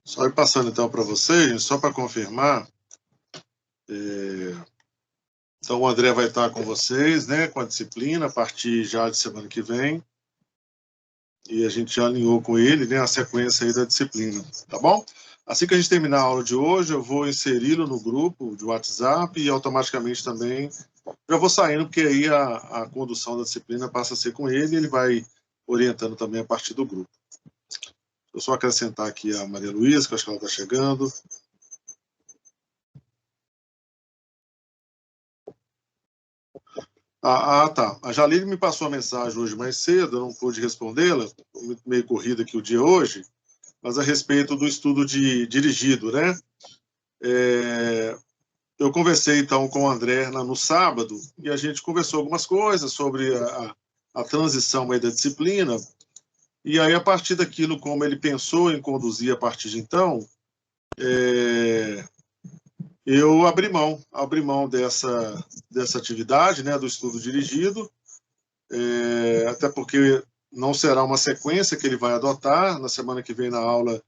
Só ir passando então para vocês, só para confirmar. Então o André vai estar com vocês, né, com a disciplina, a partir já de semana que vem. E a gente já alinhou com ele, né, a sequência aí da disciplina, tá bom? Assim que a gente terminar a aula de hoje, eu vou inseri-lo no grupo de WhatsApp e automaticamente também já vou saindo, porque aí a condução da disciplina passa a ser com ele e ele vai orientando também a partir do grupo. Eu só acrescentar aqui a Maria Luísa, que eu acho que ela está chegando. Tá. A Jalile me passou a mensagem hoje mais cedo, eu não pude respondê-la, meio corrida aqui o dia hoje, mas a respeito do estudo dirigido, né? Eu conversei, então, com o André no sábado, e a gente conversou algumas coisas sobre a transição aí da disciplina, e aí, a partir daquilo, como ele pensou em conduzir a partir de então, eu abri mão dessa atividade, né, do estudo dirigido, até porque não será uma sequência que ele vai adotar. Na semana que vem, na aula,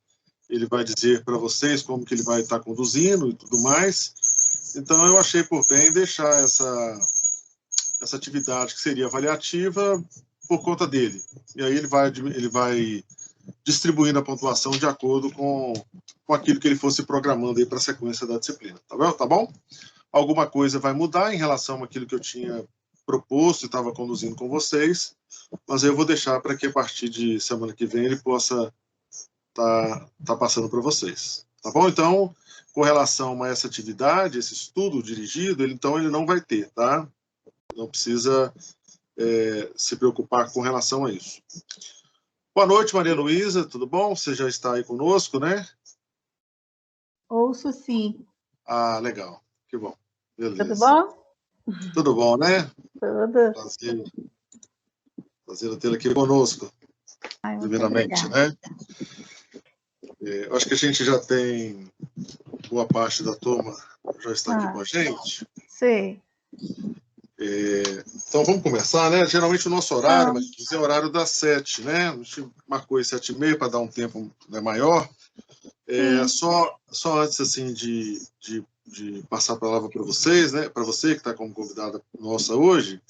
ele vai dizer para vocês como que ele vai estar conduzindo e tudo mais. Então, eu achei por bem deixar essa atividade que seria avaliativa por conta dele. E aí ele vai distribuindo a pontuação de acordo com aquilo que ele fosse programando aí para a sequência da disciplina. Tá bom? Alguma coisa vai mudar em relação àquilo que eu tinha proposto e estava conduzindo com vocês, mas eu vou deixar para que a partir de semana que vem ele possa tá passando para vocês. Tá bom? Então, com relação a essa atividade, esse estudo dirigido, ele não vai ter, tá? Não precisa se preocupar com relação a isso. Boa noite, Maria Luísa, tudo bom? Você já está aí conosco, né? Ouço sim. Legal, que bom. Beleza. Tudo bom? Tudo bom, né? Tudo. Prazer tê-la aqui conosco, primeiramente, né? Eu acho que a gente já tem boa parte da turma já está aqui com a gente. Sim. Então, vamos começar, né? Geralmente o nosso horário, é o horário das 7, né? A gente marcou as 7h30 para dar um tempo maior. Só antes, assim, de passar a palavra para vocês, né? Para você que está como convidada nossa hoje.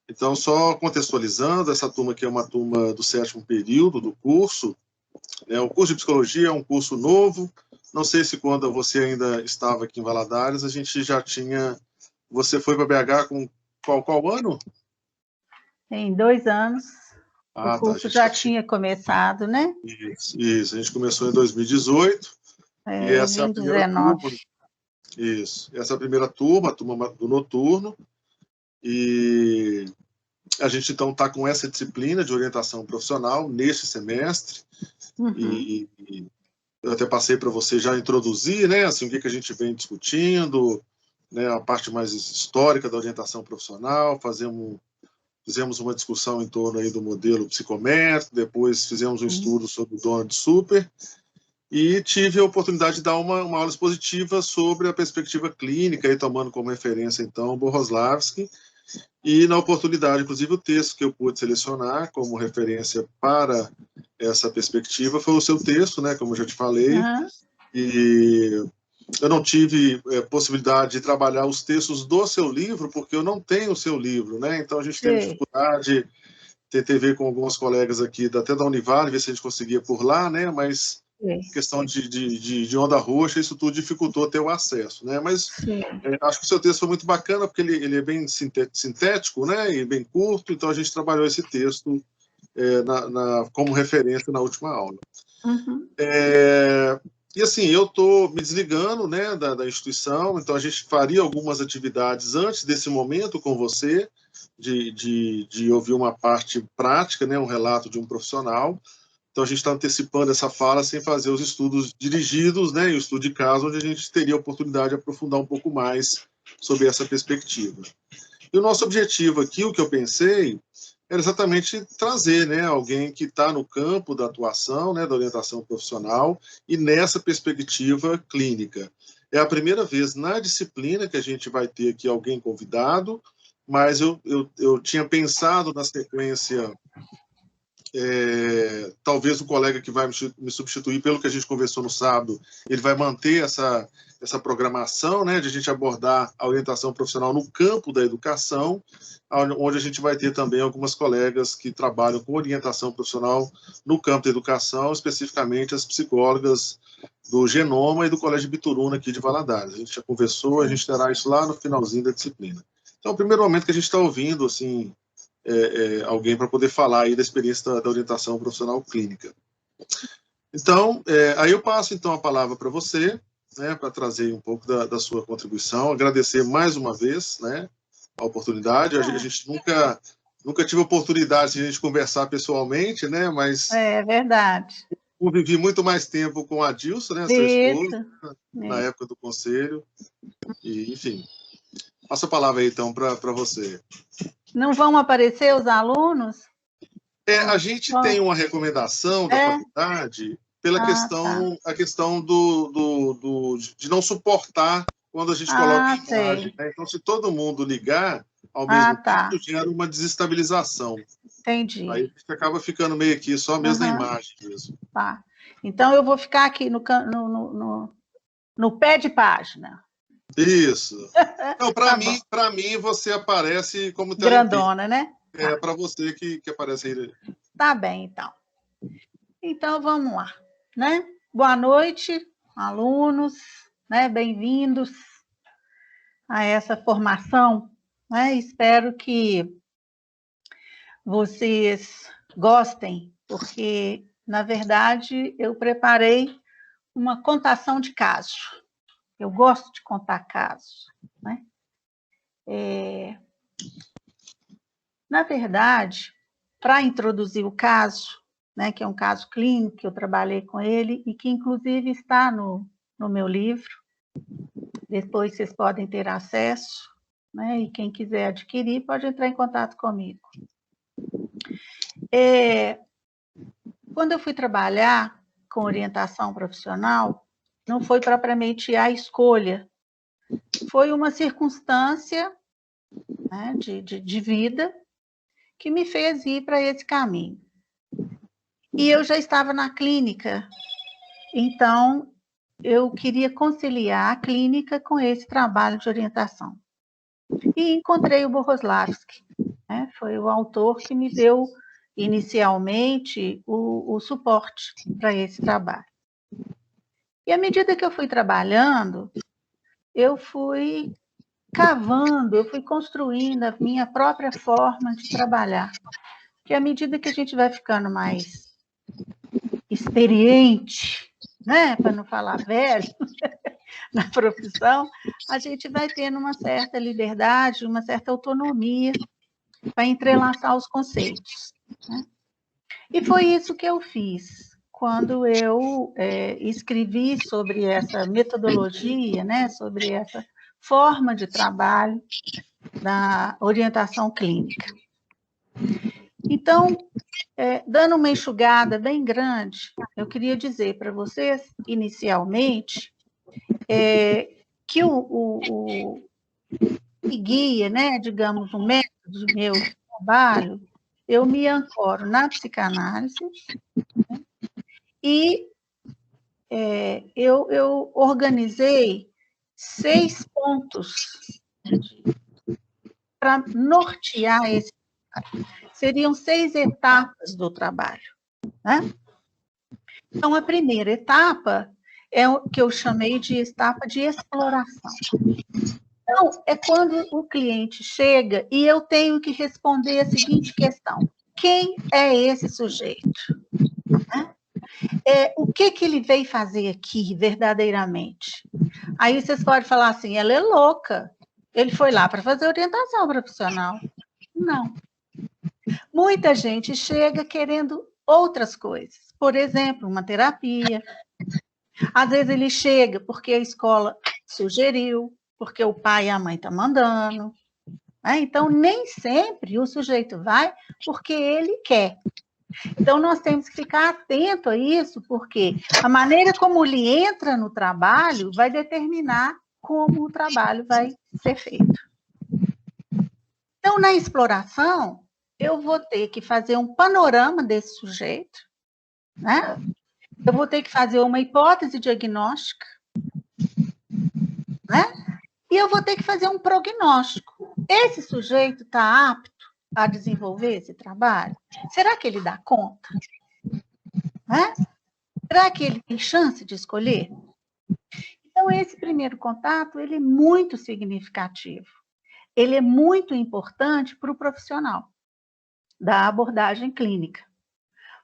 Então, só contextualizando, essa turma aqui é uma turma do 7º período do curso. O curso de psicologia é um curso novo. Não sei se quando você ainda estava aqui em Valadares, a gente já tinha... Você foi para BH com qual ano? Tem 2 anos. O curso já tinha começado, né? Isso. A gente começou em 2018. E essa é a primeira turma. Isso. Essa é a primeira turma, a turma do noturno. E a gente, então, está com essa disciplina de orientação profissional neste semestre. E eu até passei para você já introduzir, né? Assim, o que a gente vem discutindo, né, a parte mais histórica da orientação profissional. Fizemos uma discussão em torno aí do modelo psicométrico, depois fizemos um estudo sobre o Donald Super, e tive a oportunidade de dar uma aula expositiva sobre a perspectiva clínica, aí tomando como referência, então, Bohoslavsky, e na oportunidade, inclusive, o texto que eu pude selecionar como referência para essa perspectiva foi o seu texto, né, como eu já te falei, e eu não tive possibilidade de trabalhar os textos do seu livro, porque eu não tenho o seu livro, né? Então a gente teve dificuldade, teve com alguns colegas aqui, até da Univale, ver se a gente conseguia por lá, né? Mas questão de onda roxa, isso tudo dificultou ter o acesso, né? Mas acho que o seu texto foi muito bacana, porque ele é bem sintético, né? E bem curto, então a gente trabalhou esse texto como referência na última aula. E assim, eu estou me desligando, né, da instituição, então a gente faria algumas atividades antes desse momento com você, de ouvir uma parte prática, né, um relato de um profissional. Então a gente está antecipando essa fala sem fazer os estudos dirigidos, né, e o estudo de caso, onde a gente teria a oportunidade de aprofundar um pouco mais sobre essa perspectiva. E o nosso objetivo aqui, o que eu pensei, era exatamente trazer, né, alguém que está no campo da atuação, né, da orientação profissional e nessa perspectiva clínica. É a primeira vez na disciplina que a gente vai ter aqui alguém convidado, mas eu tinha pensado na sequência talvez o colega que vai me substituir, pelo que a gente conversou no sábado, ele vai manter essa programação, né, de a gente abordar a orientação profissional no campo da educação, onde a gente vai ter também algumas colegas que trabalham com orientação profissional no campo da educação, especificamente as psicólogas do Genoma e do Colégio Bituruna aqui de Valadares. A gente já conversou, a gente terá isso lá no finalzinho da disciplina. Então, é o primeiro momento que a gente está ouvindo, assim, alguém para poder falar aí da experiência da orientação profissional clínica. Então, aí eu passo, então, a palavra para você, né, para trazer um pouco da sua contribuição, agradecer mais uma vez, né, a oportunidade. A gente nunca tive oportunidade de a gente conversar pessoalmente, né, mas... É verdade. Convivi muito mais tempo com a Dilson, né, sua esposa, na época do conselho, e, enfim. Passa a palavra aí, então, para você. Não vão aparecer os alunos? A gente tem uma recomendação da faculdade pela a questão de não suportar quando a gente coloca imagem, né? Então, se todo mundo ligar ao mesmo tempo, gera uma desestabilização. Entendi. Aí a gente acaba ficando meio aqui, só mesmo na imagem mesmo. Tá. Então, eu vou ficar aqui no pé de página. Isso. Não, para mim, você aparece como grandona, né? Para você que aparece aí. Tá bem, então. Então, vamos lá, né? Boa noite, alunos, né? Bem-vindos a essa formação, né? Espero que vocês gostem, porque, na verdade, eu preparei uma contação de caso. Eu gosto de contar casos, né? Na verdade, para introduzir o caso, né, que é um caso clínico, que eu trabalhei com ele e que, inclusive, está no meu livro, depois vocês podem ter acesso, né, e quem quiser adquirir pode entrar em contato comigo. Quando eu fui trabalhar com orientação profissional, não foi propriamente a escolha, foi uma circunstância, né, de vida que me fez ir para esse caminho. E eu já estava na clínica, então eu queria conciliar a clínica com esse trabalho de orientação. E encontrei o Bohoslavski, né? Foi o autor que me deu inicialmente o suporte para esse trabalho. E à medida que eu fui trabalhando, eu fui cavando, eu fui construindo a minha própria forma de trabalhar. Porque à medida que a gente vai ficando mais experiente, né, para não falar velho, na profissão, a gente vai tendo uma certa liberdade, uma certa autonomia para entrelaçar os conceitos, né? E foi isso que eu fiz quando eu escrevi sobre essa metodologia, né, sobre essa forma de trabalho da orientação clínica. Então, dando uma enxugada bem grande, eu queria dizer para vocês, inicialmente, que o guia, né, digamos, o método do meu trabalho, eu me ancoro na psicanálise, né, e eu organizei 6 pontos para nortear esse trabalho. Seriam 6 etapas do trabalho, né? Então, a primeira etapa é o que eu chamei de etapa de exploração. Então, é quando o cliente chega e eu tenho que responder a seguinte questão: quem é esse sujeito? Né? O que ele veio fazer aqui, verdadeiramente? Aí vocês podem falar assim, ela é louca, ele foi lá para fazer orientação profissional. Não. Muita gente chega querendo outras coisas, por exemplo, uma terapia. Às vezes ele chega porque a escola sugeriu, porque o pai e a mãe estão mandando, né? Então, nem sempre o sujeito vai porque ele quer. Então, nós temos que ficar atento a isso, porque a maneira como ele entra no trabalho vai determinar como o trabalho vai ser feito. Então, na exploração, eu vou ter que fazer um panorama desse sujeito, né? Eu vou ter que fazer uma hipótese diagnóstica, né? E eu vou ter que fazer um prognóstico. Esse sujeito está apto a desenvolver esse trabalho? Será que ele dá conta? Né? Será que ele tem chance de escolher? Então, esse primeiro contato, ele é muito significativo. Ele é muito importante para o profissional da abordagem clínica.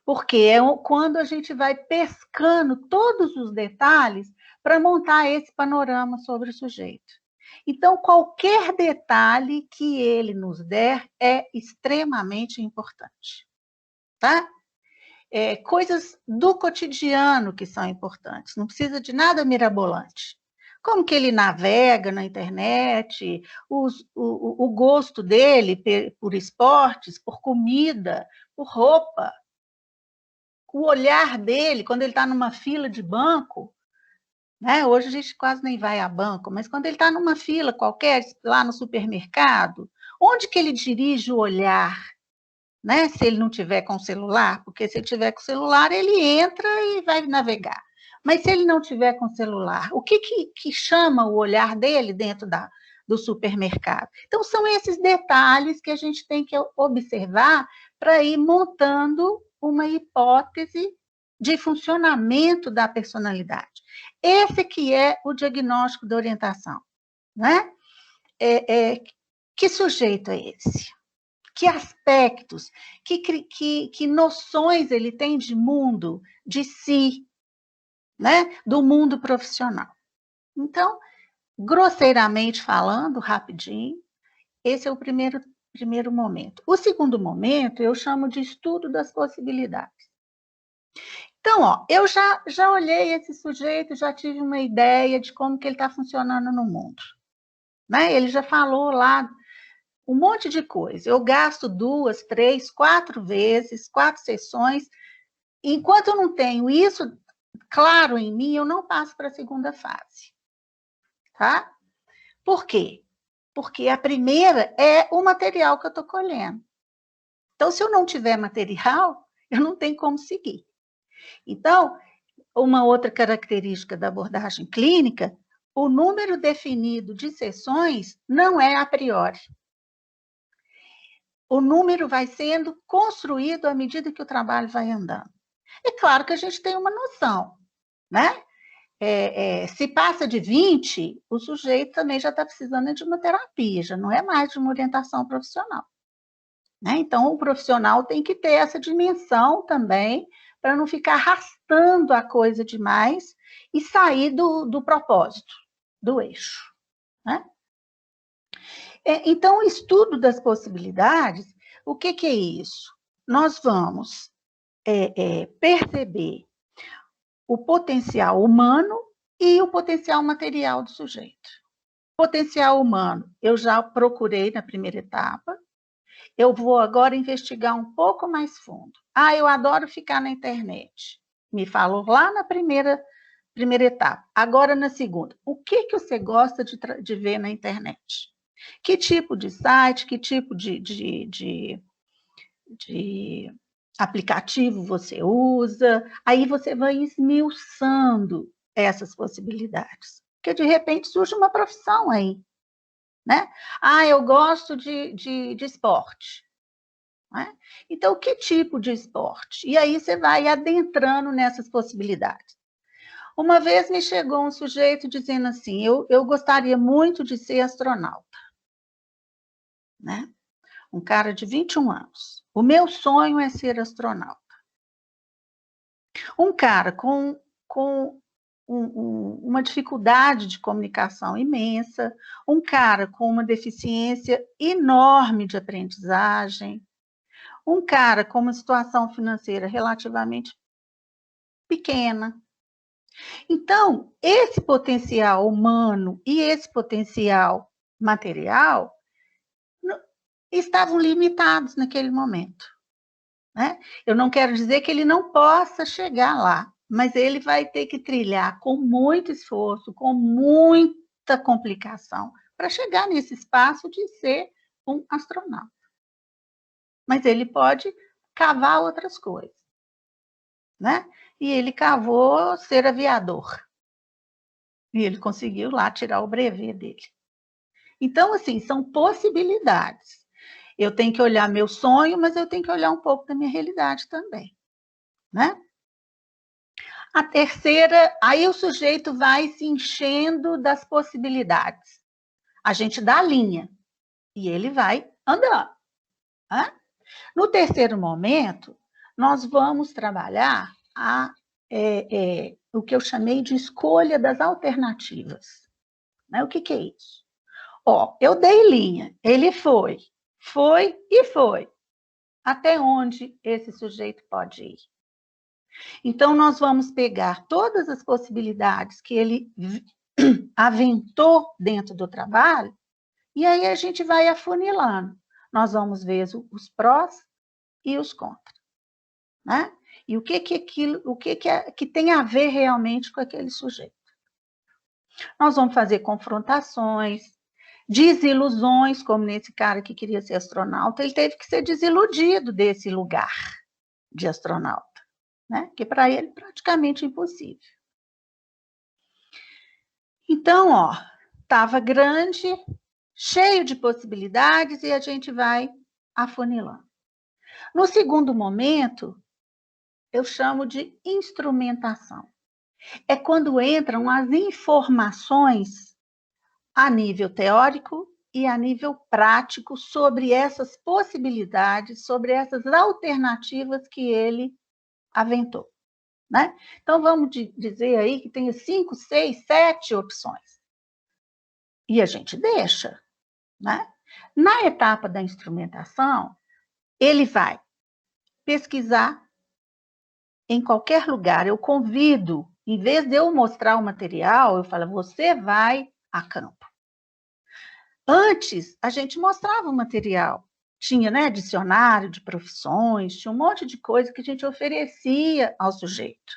Porque é quando a gente vai pescando todos os detalhes para montar esse panorama sobre o sujeito. Então, qualquer detalhe que ele nos der é extremamente importante, tá? Coisas do cotidiano que são importantes, não precisa de nada mirabolante. Como que ele navega na internet, o gosto dele por esportes, por comida, por roupa, o olhar dele quando ele está numa fila de banco, né? Hoje a gente quase nem vai a banco, mas quando ele está numa fila qualquer, lá no supermercado, onde que ele dirige o olhar? Né? Se ele não tiver com o celular, porque se ele tiver com o celular, ele entra e vai navegar. Mas se ele não tiver com o celular, o que chama o olhar dele dentro do supermercado? Então, são esses detalhes que a gente tem que observar para ir montando uma hipótese de funcionamento da personalidade. Esse que é o diagnóstico da orientação. Né? Que sujeito é esse? Que aspectos, que noções ele tem de mundo, de si, né? Do mundo profissional. Então, grosseiramente falando, rapidinho, esse é o primeiro momento. O segundo momento eu chamo de estudo das possibilidades. Então, ó, eu já olhei esse sujeito, já tive uma ideia de como que ele está funcionando no mundo. Né? Ele já falou lá um monte de coisa. Eu gasto 2, 3, 4 vezes, 4 sessões. Enquanto eu não tenho isso claro em mim, eu não passo para a segunda fase. Tá? Por quê? Porque a primeira é o material que eu estou colhendo. Então, se eu não tiver material, eu não tenho como seguir. Então, uma outra característica da abordagem clínica, o número definido de sessões não é a priori. O número vai sendo construído à medida que o trabalho vai andando. É claro que a gente tem uma noção, né? Se passa de 20, o sujeito também já está precisando de uma terapia, já não é mais de uma orientação profissional. Né? Então, o profissional tem que ter essa dimensão também, para não ficar arrastando a coisa demais e sair do propósito, do eixo. Né? Então, o estudo das possibilidades, o que é isso? Nós vamos perceber o potencial humano e o potencial material do sujeito. Potencial humano, eu já procurei na primeira etapa, eu vou agora investigar um pouco mais fundo. Eu adoro ficar na internet. Me falou lá na primeira etapa. Agora, na segunda, o que você gosta de ver na internet? Que tipo de site, que tipo de aplicativo você usa? Aí você vai esmiuçando essas possibilidades. Porque, de repente, surge uma profissão aí. Né? Eu gosto de esporte. Né? Então, que tipo de esporte? E aí você vai adentrando nessas possibilidades. Uma vez me chegou um sujeito dizendo assim, eu gostaria muito de ser astronauta. Né? Um cara de 21 anos. O meu sonho é ser astronauta. Um cara com uma dificuldade de comunicação imensa, um cara com uma deficiência enorme de aprendizagem, um cara com uma situação financeira relativamente pequena. Então, esse potencial humano e esse potencial material estavam limitados naquele momento. Né? Eu não quero dizer que ele não possa chegar lá, mas ele vai ter que trilhar com muito esforço, com muita complicação, para chegar nesse espaço de ser um astronauta. mas ele pode cavar outras coisas, né? E ele cavou ser aviador. E ele conseguiu lá tirar o brevet dele. Então, assim, são possibilidades. Eu tenho que olhar meu sonho, mas eu tenho que olhar um pouco da minha realidade também, né? A terceira, aí o sujeito vai se enchendo das possibilidades. A gente dá a linha e ele vai andando, né? No terceiro momento, nós vamos trabalhar o que eu chamei de escolha das alternativas. Né? O que é isso? Ó, eu dei linha, ele foi e foi. Até onde esse sujeito pode ir? Então, nós vamos pegar todas as possibilidades que ele aventou dentro do trabalho, e aí a gente vai afunilando. Nós vamos ver os prós e os contras, né? E o que tem a ver realmente com aquele sujeito. Nós vamos fazer confrontações, desilusões, como nesse cara que queria ser astronauta, ele teve que ser desiludido desse lugar de astronauta, né? Que para ele é praticamente impossível. Então, ó, estava grande, cheio de possibilidades e a gente vai afunilando. No segundo momento, eu chamo de instrumentação. É quando entram as informações a nível teórico e a nível prático sobre essas possibilidades, sobre essas alternativas que ele aventou, né? Então, vamos dizer aí que tem 5, 6, 7 opções. E a gente deixa, né? Na etapa da instrumentação, ele vai pesquisar em qualquer lugar. Eu convido, em vez de eu mostrar o material, eu falo, você vai a campo. Antes, a gente mostrava o material. Tinha, né, dicionário de profissões, tinha um monte de coisa que a gente oferecia ao sujeito.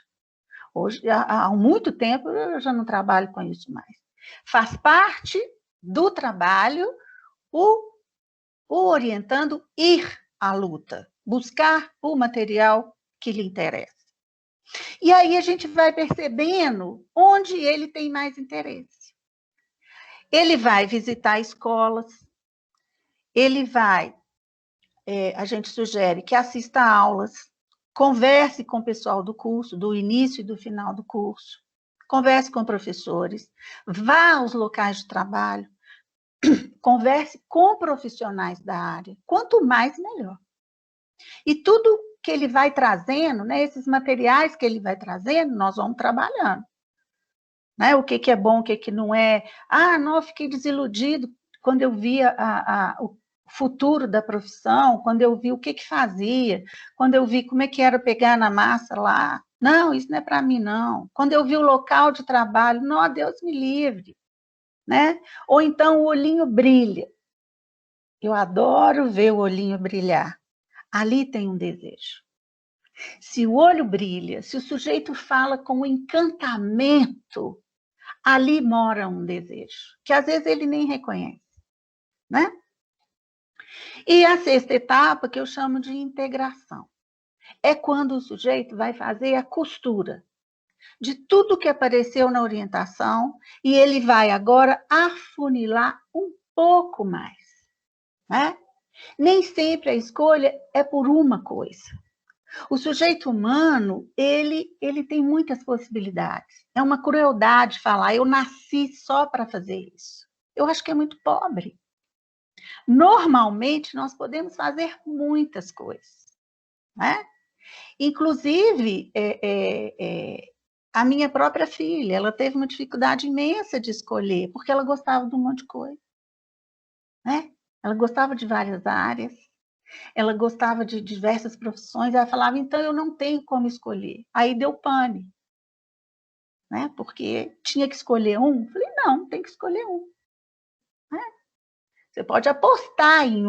Hoje, há muito tempo, eu já não trabalho com isso mais. Faz parte do trabalho o orientando ir à luta, buscar o material que lhe interessa. E aí a gente vai percebendo onde ele tem mais interesse. Ele vai visitar escolas, ele vai, a gente sugere que assista a aulas, converse com o pessoal do curso, do início e do final do curso, converse com professores, vá aos locais de trabalho, converse com profissionais da área. Quanto mais, melhor. E tudo que ele vai trazendo, né, esses materiais que ele vai trazendo, nós vamos trabalhando. Né? O que é bom, o que não é. Ah, não, eu fiquei desiludido quando eu vi o futuro da profissão, quando eu vi o que fazia, quando eu vi como é que era pegar na massa lá. Não, isso não é para mim, não. Quando eu vi o local de trabalho, não, Deus me livre. Né? Ou então o olhinho brilha. Eu adoro ver o olhinho brilhar. Ali tem um desejo. Se o olho brilha, se o sujeito fala com encantamento, ali mora um desejo, que às vezes ele nem reconhece, né? E a sexta etapa, que eu chamo de integração, é quando o sujeito vai fazer a costura de tudo que apareceu na orientação e ele vai agora afunilar um pouco mais, né? Nem sempre a escolha é por uma coisa. O sujeito humano, ele tem muitas possibilidades. É uma crueldade falar, eu nasci só para fazer isso. Eu acho que é muito pobre. Normalmente, nós podemos fazer muitas coisas, né? Inclusive, a minha própria filha, ela teve uma dificuldade imensa de escolher, porque ela gostava de um monte de coisa, né? Ela gostava de várias áreas, ela gostava de diversas profissões, ela falava, então eu não tenho como escolher. Aí deu pane, né? Porque tinha que escolher um. Falei, não, tem que escolher um. Né? Você pode apostar em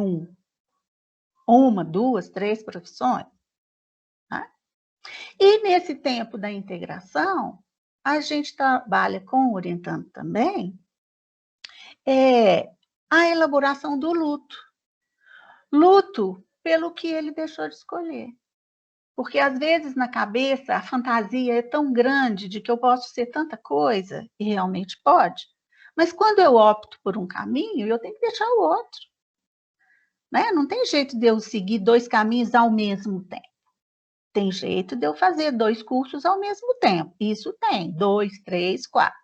uma, duas, 3 profissões. Né? E nesse tempo da integração, a gente trabalha com orientando também a elaboração do luto. Luto pelo que ele deixou de escolher. Porque, às vezes, na cabeça, a fantasia é tão grande de que eu posso ser tanta coisa, e realmente pode, mas quando eu opto por um caminho, eu tenho que deixar o outro. Né? Não tem jeito de eu seguir 2 caminhos ao mesmo tempo. Tem jeito de eu fazer 2 cursos ao mesmo tempo. Isso tem, 2, 3, 4.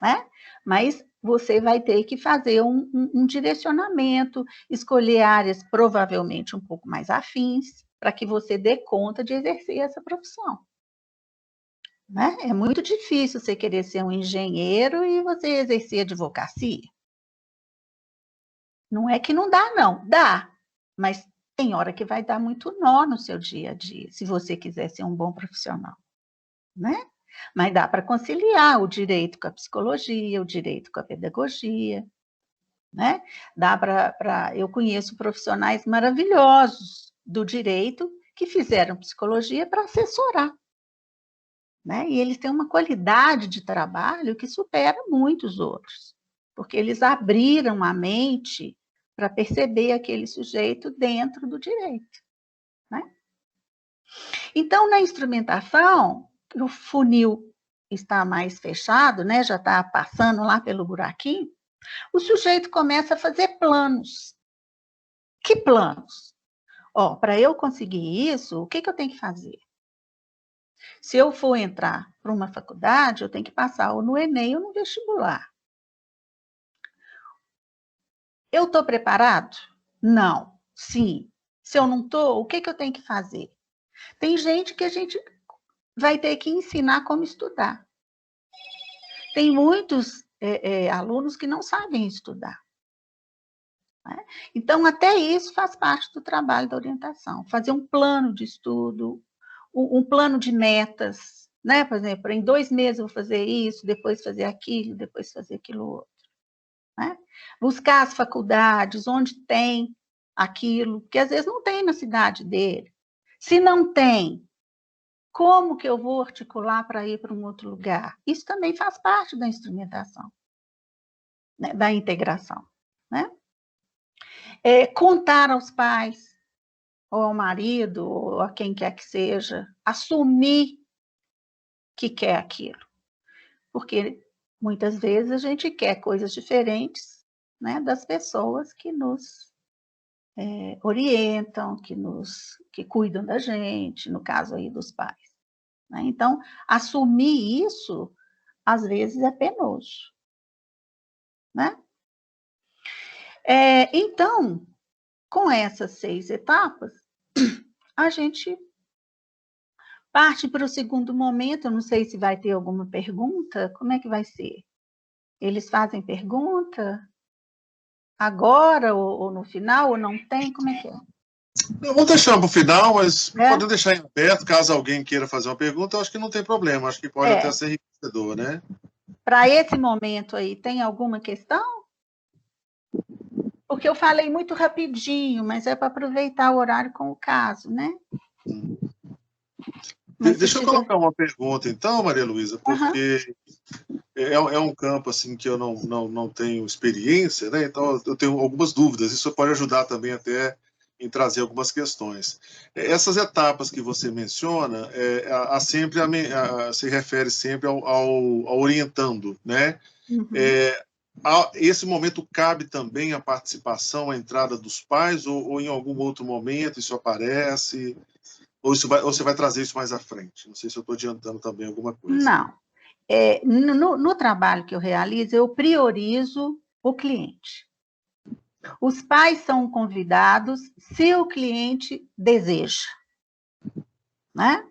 Né? Mas você vai ter que fazer um direcionamento, escolher áreas provavelmente um pouco mais afins, para que você dê conta de exercer essa profissão. Né? É muito difícil você querer ser um engenheiro e você exercer advocacia. Não é que não dá, não. Dá. Mas tem hora que vai dar muito nó no seu dia a dia, se você quiser ser um bom profissional. Né? Mas dá para conciliar o direito com a psicologia, o direito com a pedagogia. Né? Dá eu conheço profissionais maravilhosos do direito que fizeram psicologia para assessorar. Né? E eles têm uma qualidade de trabalho que supera muitos outros, porque eles abriram a mente para perceber aquele sujeito dentro do direito. Né? Então, na instrumentação, o funil está mais fechado, né? Já está passando lá pelo buraquinho, o sujeito começa a fazer planos. Que planos? Para eu conseguir isso, o que eu tenho que fazer? Se eu for entrar para uma faculdade, eu tenho que passar ou no Enem ou no vestibular. Eu estou preparado? Não. Sim. Se eu não estou, o que eu tenho que fazer? Tem gente que a gente vai ter que ensinar como estudar. Tem muitos alunos que não sabem estudar. Né? Então, até isso faz parte do trabalho da orientação. Fazer um plano de estudo, um plano de metas, né? Por exemplo, em 2 meses eu vou fazer isso, depois fazer aquilo, depois fazer aquilo outro. Né? Buscar as faculdades onde tem aquilo, que às vezes não tem na cidade dele. Se não tem, como que eu vou articular para ir para um outro lugar? Isso também faz parte da instrumentação, né? Da integração. Né? Contar aos pais, ou ao marido, ou a quem quer que seja, assumir que quer aquilo. Porque muitas vezes a gente quer coisas diferentes, né, das pessoas que nos orientam, que cuidam da gente, no caso aí dos pais. Né? Então, assumir isso, às vezes, é penoso. Né? Então, com essas 6 etapas, a gente parte para o segundo momento. Eu não sei se vai ter alguma pergunta. Como é que vai ser? Eles fazem pergunta agora ou no final, ou não tem? Como é que é? Eu vou deixar para o final, mas pode deixar em aberto, caso alguém queira fazer uma pergunta, eu acho que não tem problema, acho que pode até ser enriquecedor, né? Para esse momento aí, tem alguma questão? Porque eu falei muito rapidinho, mas é para aproveitar o horário com o caso, né? Deixa eu colocar uma pergunta, então, Maria Luísa, porque é um campo assim que eu não tenho experiência, né? Então eu tenho algumas dúvidas. Isso pode ajudar também até em trazer algumas questões. Essas etapas que você menciona, se refere sempre ao orientando, né? Uhum. Esse momento cabe também a participação, a entrada dos pais, ou em algum outro momento isso aparece? Ou você vai trazer isso mais à frente? Não sei se eu estou adiantando também alguma coisa. Não. No trabalho que eu realizo, eu priorizo o cliente. Os pais são convidados se o cliente deseja. Né?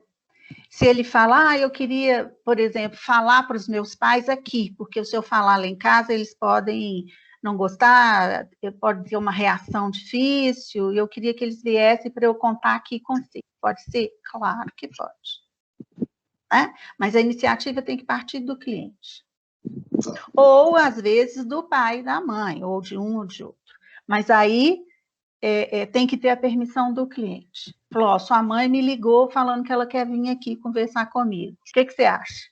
Se ele falar, eu queria, por exemplo, falar para os meus pais aqui, porque se eu falar lá em casa, eles podem não gostar, pode ter uma reação difícil, e eu queria que eles viessem para eu contar aqui consigo. Pode ser? Claro que pode. Né? Mas a iniciativa tem que partir do cliente. Ou, às vezes, do pai e da mãe, ou de um ou de outro. Mas aí tem que ter a permissão do cliente. Falou, sua mãe me ligou falando que ela quer vir aqui conversar comigo. O que você acha?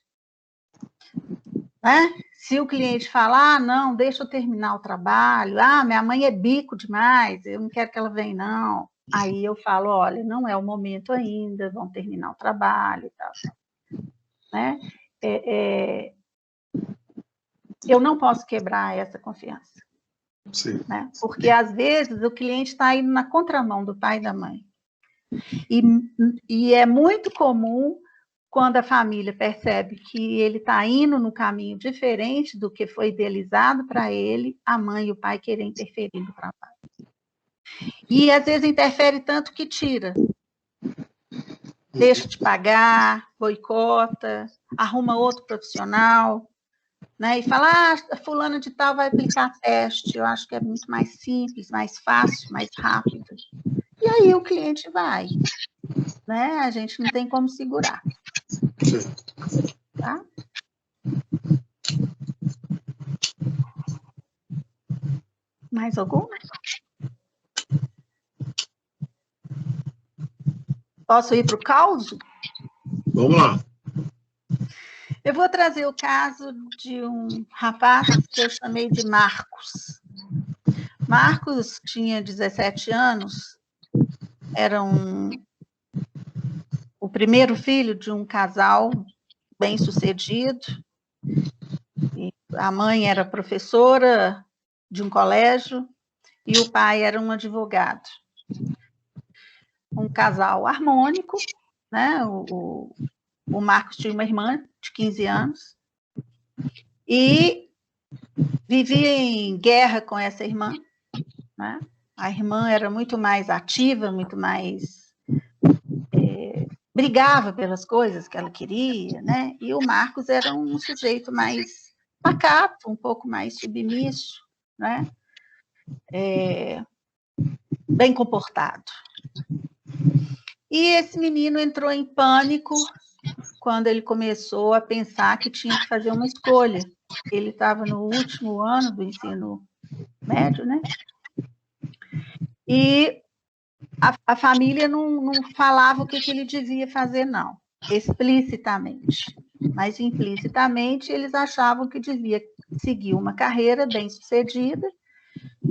Né? Se o cliente falar, não, deixa eu terminar o trabalho, minha mãe é bico demais, eu não quero que ela venha, não. Aí eu falo, olha, não é o momento ainda, vamos terminar o trabalho e tal. Né? Eu não posso quebrar essa confiança. Sim. Né? Porque, às vezes, o cliente está indo na contramão do pai e da mãe. E é muito comum, quando a família percebe que ele está indo no caminho diferente do que foi idealizado para ele, a mãe e o pai querem interferir no trabalho. E, às vezes, interfere tanto que tira. Deixa de pagar, boicota, arruma outro profissional, né? E fala, fulano de tal vai aplicar teste, eu acho que é muito mais simples, mais fácil, mais rápido. E aí o cliente vai, né? A gente não tem como segurar. Tá? Mais alguma? Posso ir para o caos? Vamos lá. Eu vou trazer o caso de um rapaz que eu chamei de Marcos. Marcos tinha 17 anos, era o primeiro filho de um casal bem-sucedido. A mãe era professora de um colégio e o pai era um advogado. Um casal harmônico, né? O Marcos tinha uma irmã de 15 anos e vivia em guerra com essa irmã, né? A irmã era muito mais ativa, muito mais... brigava pelas coisas que ela queria, né? E o Marcos era um sujeito mais pacato, um pouco mais submisso, né? Bem comportado. E esse menino entrou em pânico quando ele começou a pensar que tinha que fazer uma escolha. Ele estava no último ano do ensino médio, né? E a família não falava o que ele devia fazer, não, explicitamente. Mas implicitamente eles achavam que devia seguir uma carreira bem-sucedida,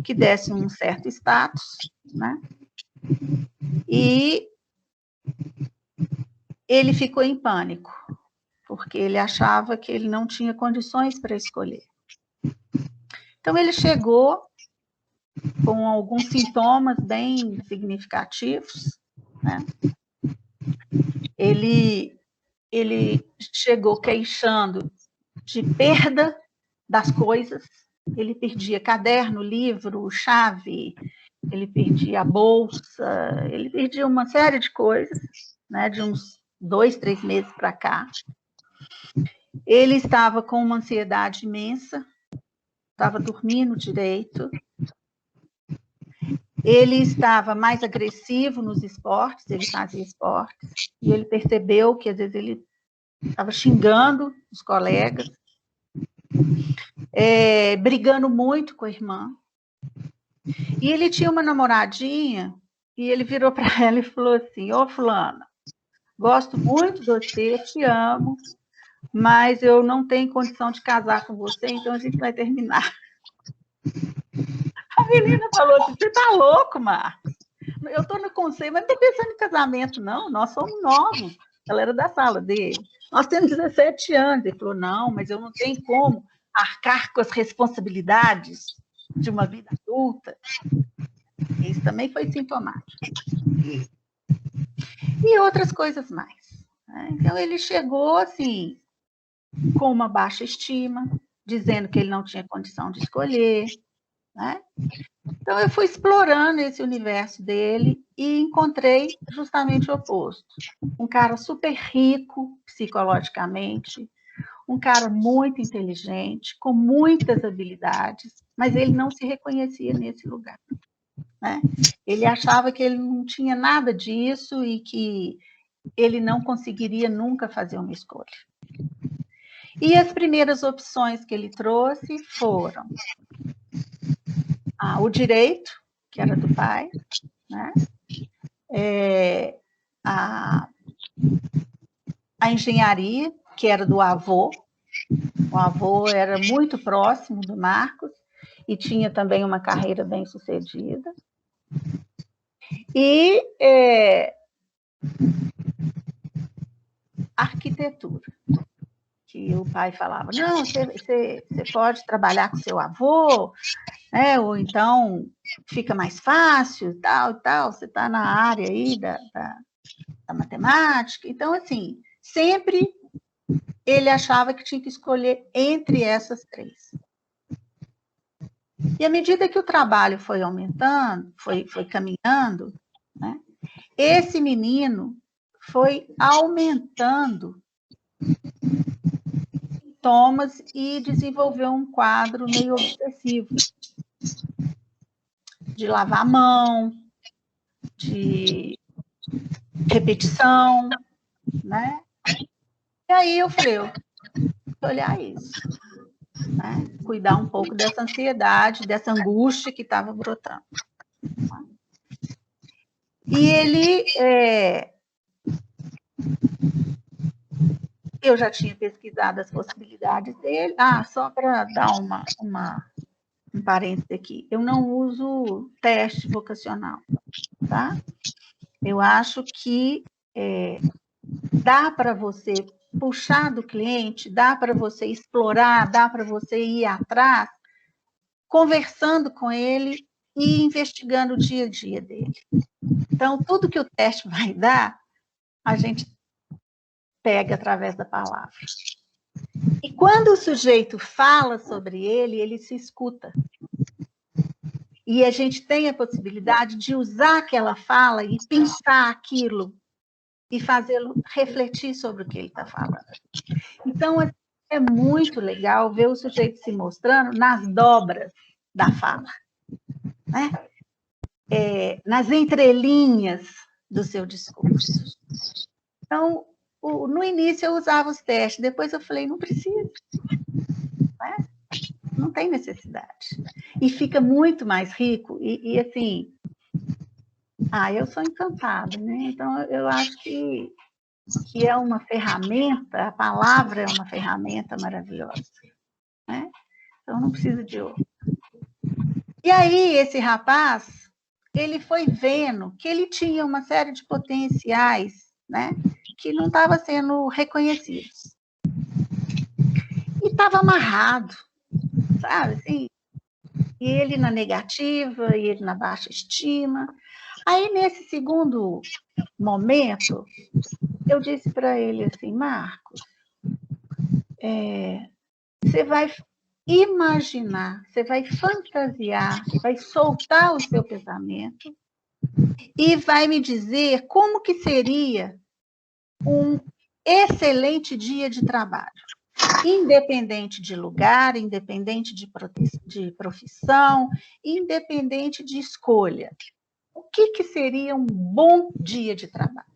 que desse um certo status, né? E ele ficou em pânico, porque ele achava que ele não tinha condições para escolher. Então, ele chegou com alguns sintomas bem significativos, né? Ele chegou queixando de perda das coisas, ele perdia caderno, livro, chave, ele perdia a bolsa, ele perdia uma série de coisas, né, de uns 2, 3 meses para cá. Ele estava com uma ansiedade imensa, estava dormindo direito, ele estava mais agressivo nos esportes, ele fazia esportes, e ele percebeu que às vezes ele estava xingando os colegas, brigando muito com a irmã. E ele tinha uma namoradinha, e ele virou para ela e falou assim, ô fulana, gosto muito de você, te amo, mas eu não tenho condição de casar com você, então a gente vai terminar. A menina falou assim, você tá louco, Marcos? Eu tô no conselho, mas não tô pensando em casamento, não, nós somos novos. Ela era da sala dele. Nós temos 17 anos. Ele falou, não, mas eu não tenho como arcar com as responsabilidades de uma vida adulta. Isso também foi sintomático. E outras coisas mais. Então, ele chegou, assim, com uma baixa estima, dizendo que ele não tinha condição de escolher, né? Então, eu fui explorando esse universo dele e encontrei justamente o oposto. Um cara super rico psicologicamente, um cara muito inteligente, com muitas habilidades, mas ele não se reconhecia nesse lugar, né? Ele achava que ele não tinha nada disso e que ele não conseguiria nunca fazer uma escolha. E as primeiras opções que ele trouxe foram o direito, que era do pai, né? A engenharia, que era do avô. O avô era muito próximo do Marcos e tinha também uma carreira bem-sucedida. E arquitetura, que o pai falava, não, você pode trabalhar com seu avô, né? Ou então fica mais fácil, tal, você está na área aí da matemática. Então, assim, sempre ele achava que tinha que escolher entre essas três. E à medida que o trabalho foi aumentando, foi caminhando, né, esse menino foi aumentando sintomas e desenvolveu um quadro meio obsessivo, de lavar a mão, de repetição, né? E aí eu falei, eu vou olhar isso, né? Cuidar um pouco dessa ansiedade, dessa angústia que estava brotando. E ele, eu já tinha pesquisado as possibilidades dele. Só para dar um parênteses aqui, eu não uso teste vocacional, tá? Eu acho que dá para você puxar do cliente, dá para você explorar, dá para você ir atrás, conversando com ele e investigando o dia a dia dele. Então, tudo que o teste vai dar, a gente pega através da palavra. E quando o sujeito fala sobre ele, ele se escuta. E a gente tem a possibilidade de usar aquela fala e pensar aquilo e fazê-lo refletir sobre o que ele está falando. Então, é muito legal ver o sujeito se mostrando nas dobras da fala, né? Nas entrelinhas do seu discurso. Então, no início eu usava os testes, depois eu falei, não precisa, né? Não tem necessidade. E fica muito mais rico, e assim, eu sou encantada, né? Então, eu acho que é uma ferramenta, a palavra é uma ferramenta maravilhosa, né? Então, não precisa de outro. E aí, esse rapaz, ele foi vendo que ele tinha uma série de potenciais, né? Que não estavam sendo reconhecidos. E estava amarrado, sabe? Assim, e ele na negativa, e ele na baixa estima. Aí, nesse segundo momento, eu disse para ele assim, Marcos, você vai imaginar, você vai fantasiar, vai soltar o seu pensamento e vai me dizer como que seria um excelente dia de trabalho. Independente de lugar, independente de profissão, independente de escolha. O que seria um bom dia de trabalho?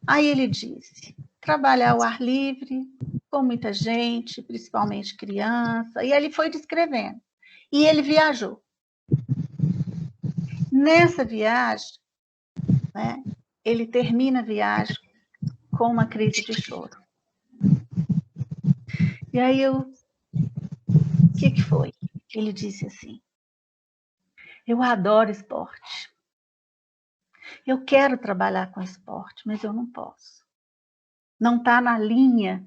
Aí ele disse, trabalhar ao ar livre, com muita gente, principalmente criança, e ele foi descrevendo. E ele viajou. Nessa viagem, né, ele termina a viagem com uma crise de choro. E aí o que foi? Ele disse assim, eu adoro esporte. Eu quero trabalhar com esporte, mas eu não posso. Não está na linha,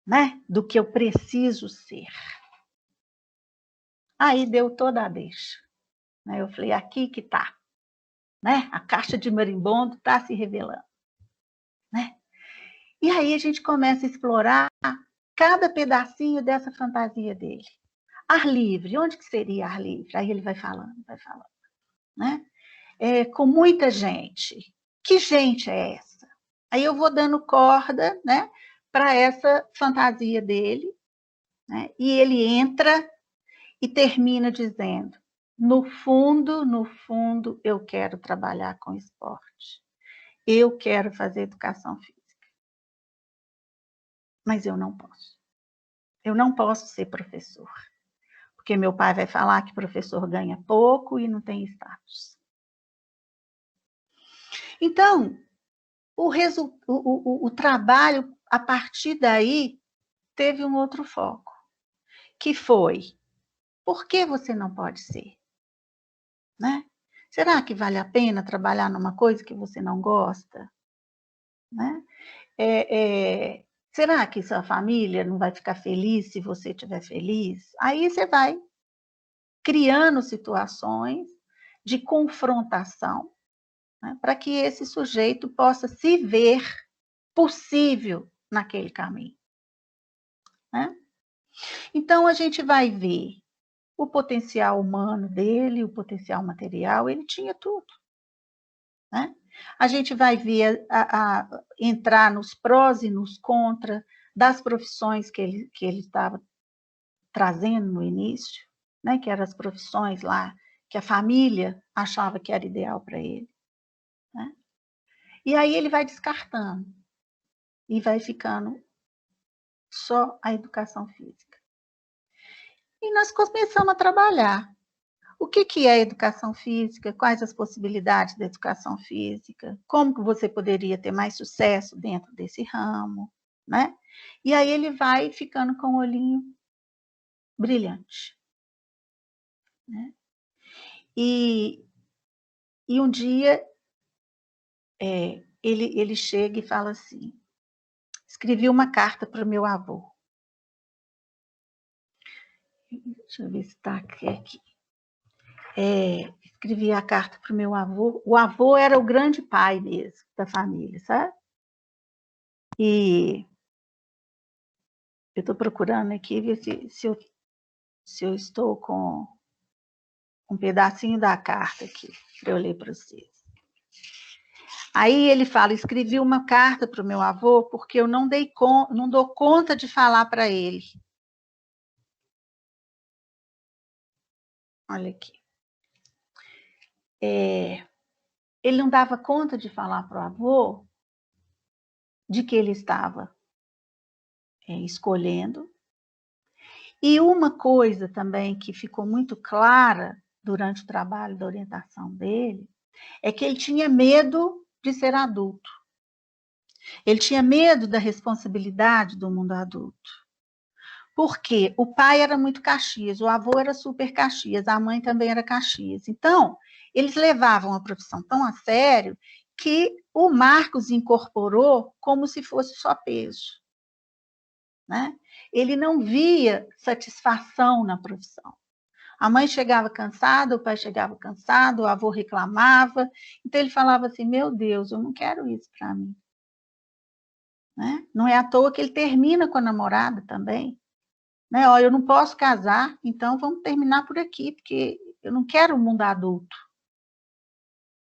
né, do que eu preciso ser. Aí deu toda a deixa. Eu falei, aqui que está. Né? A caixa de marimbondo está se revelando. Né? E aí a gente começa a explorar cada pedacinho dessa fantasia dele. Ar livre, onde que seria ar livre? Aí ele vai falando. Né? Com muita gente. Que gente é essa? Aí eu vou dando corda, né, para essa fantasia dele, né? E ele entra e termina dizendo, no fundo, eu quero trabalhar com esporte. Eu quero fazer educação física. Mas eu não posso. Eu não posso ser professor. Porque meu pai vai falar que professor ganha pouco e não tem status. Então, o trabalho, a partir daí, teve um outro foco, que foi, por que você não pode ser? né? Será que vale a pena trabalhar numa coisa que você não gosta? Né? Será que sua família não vai ficar feliz se você estiver feliz? Aí você vai criando situações de confrontação, né, para que esse sujeito possa se ver possível naquele caminho. Né? Então, a gente vai ver o potencial humano dele, o potencial material, ele tinha tudo. Né? A gente vai ver entrar nos prós e nos contras das profissões que ele estava trazendo no início, né? Que eram as profissões lá que a família achava que era ideal para ele. Né? E aí ele vai descartando e vai ficando só a educação física. E nós começamos a trabalhar. O que é a educação física? Quais as possibilidades da educação física? Como que você poderia ter mais sucesso dentro desse ramo? Né? E aí ele vai ficando com o olhinho brilhante. Né? E um dia ele chega e fala assim, escrevi uma carta para o meu avô. Deixa eu ver se está aqui. Escrevi a carta para o meu avô. O avô era o grande pai mesmo da família, sabe? E eu estou procurando aqui ver se eu estou com um pedacinho da carta aqui para eu ler para vocês. Aí ele fala, escrevi uma carta para o meu avô porque eu não dou conta de falar para ele. Olha aqui. Ele não dava conta de falar para o avô de que ele estava escolhendo. E uma coisa também que ficou muito clara durante o trabalho da orientação dele é que ele tinha medo de ser adulto. Ele tinha medo da responsabilidade do mundo adulto. Porque o pai era muito Caxias, o avô era super Caxias, a mãe também era Caxias. Então, eles levavam a profissão tão a sério que o Marcos incorporou como se fosse só peso. Né? Ele não via satisfação na profissão. A mãe chegava cansada, o pai chegava cansado, o avô reclamava. Então, ele falava assim, meu Deus, eu não quero isso para mim. Né? Não é à toa que ele termina com a namorada também. Né? Ó, eu não posso casar, então vamos terminar por aqui, porque eu não quero o mundo adulto.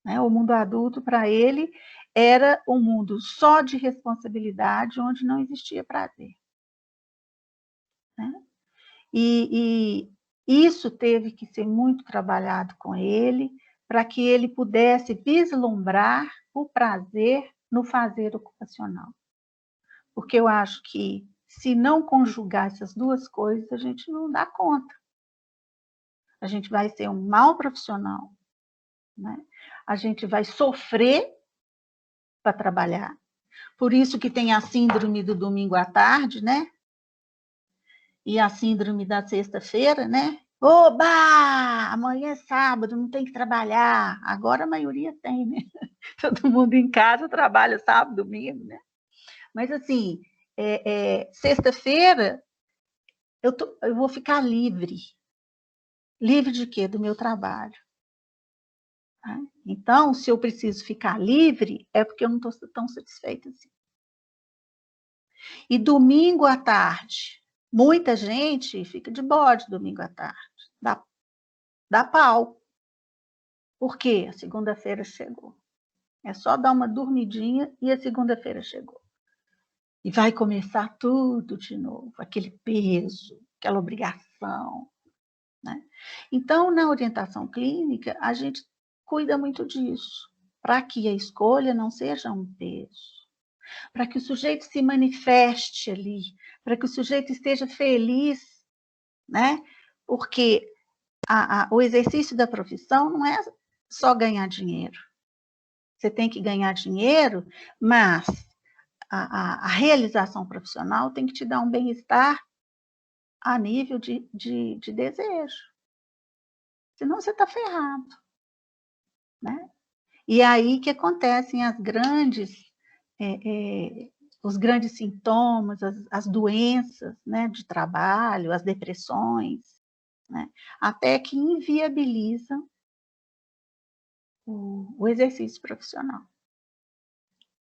Né? O mundo adulto, para ele, era um mundo só de responsabilidade, onde não existia prazer. Né? E isso teve que ser muito trabalhado com ele, para que ele pudesse vislumbrar o prazer no fazer ocupacional. Porque eu acho que, se não conjugar essas duas coisas, a gente não dá conta. A gente vai ser um mau profissional, né? A gente vai sofrer para trabalhar. Por isso que tem a síndrome do domingo à tarde, né? E a síndrome da sexta-feira, né? Oba! Amanhã é sábado, não tem que trabalhar. Agora a maioria tem, né? Todo mundo em casa trabalha sábado, domingo, né? Mas assim, sexta-feira eu vou ficar livre. Livre de quê? Do meu trabalho. Tá? Então, se eu preciso ficar livre, é porque eu não estou tão satisfeita assim. E domingo à tarde, muita gente fica de bode domingo à tarde. Dá pau. Por quê? A segunda-feira chegou. É só dar uma dormidinha e a segunda-feira chegou. E vai começar tudo de novo, aquele peso, aquela obrigação. Né? Então, na orientação clínica, a gente cuida muito disso, para que a escolha não seja um peso, para que o sujeito se manifeste ali, para que o sujeito esteja feliz, né? Porque o exercício da profissão não é só ganhar dinheiro. Você tem que ganhar dinheiro, mas a realização profissional tem que te dar um bem-estar a nível de desejo. Senão você está ferrado. né? E aí que acontecem os grandes sintomas, as doenças, né, de trabalho, as depressões, né, até que inviabilizam o exercício profissional,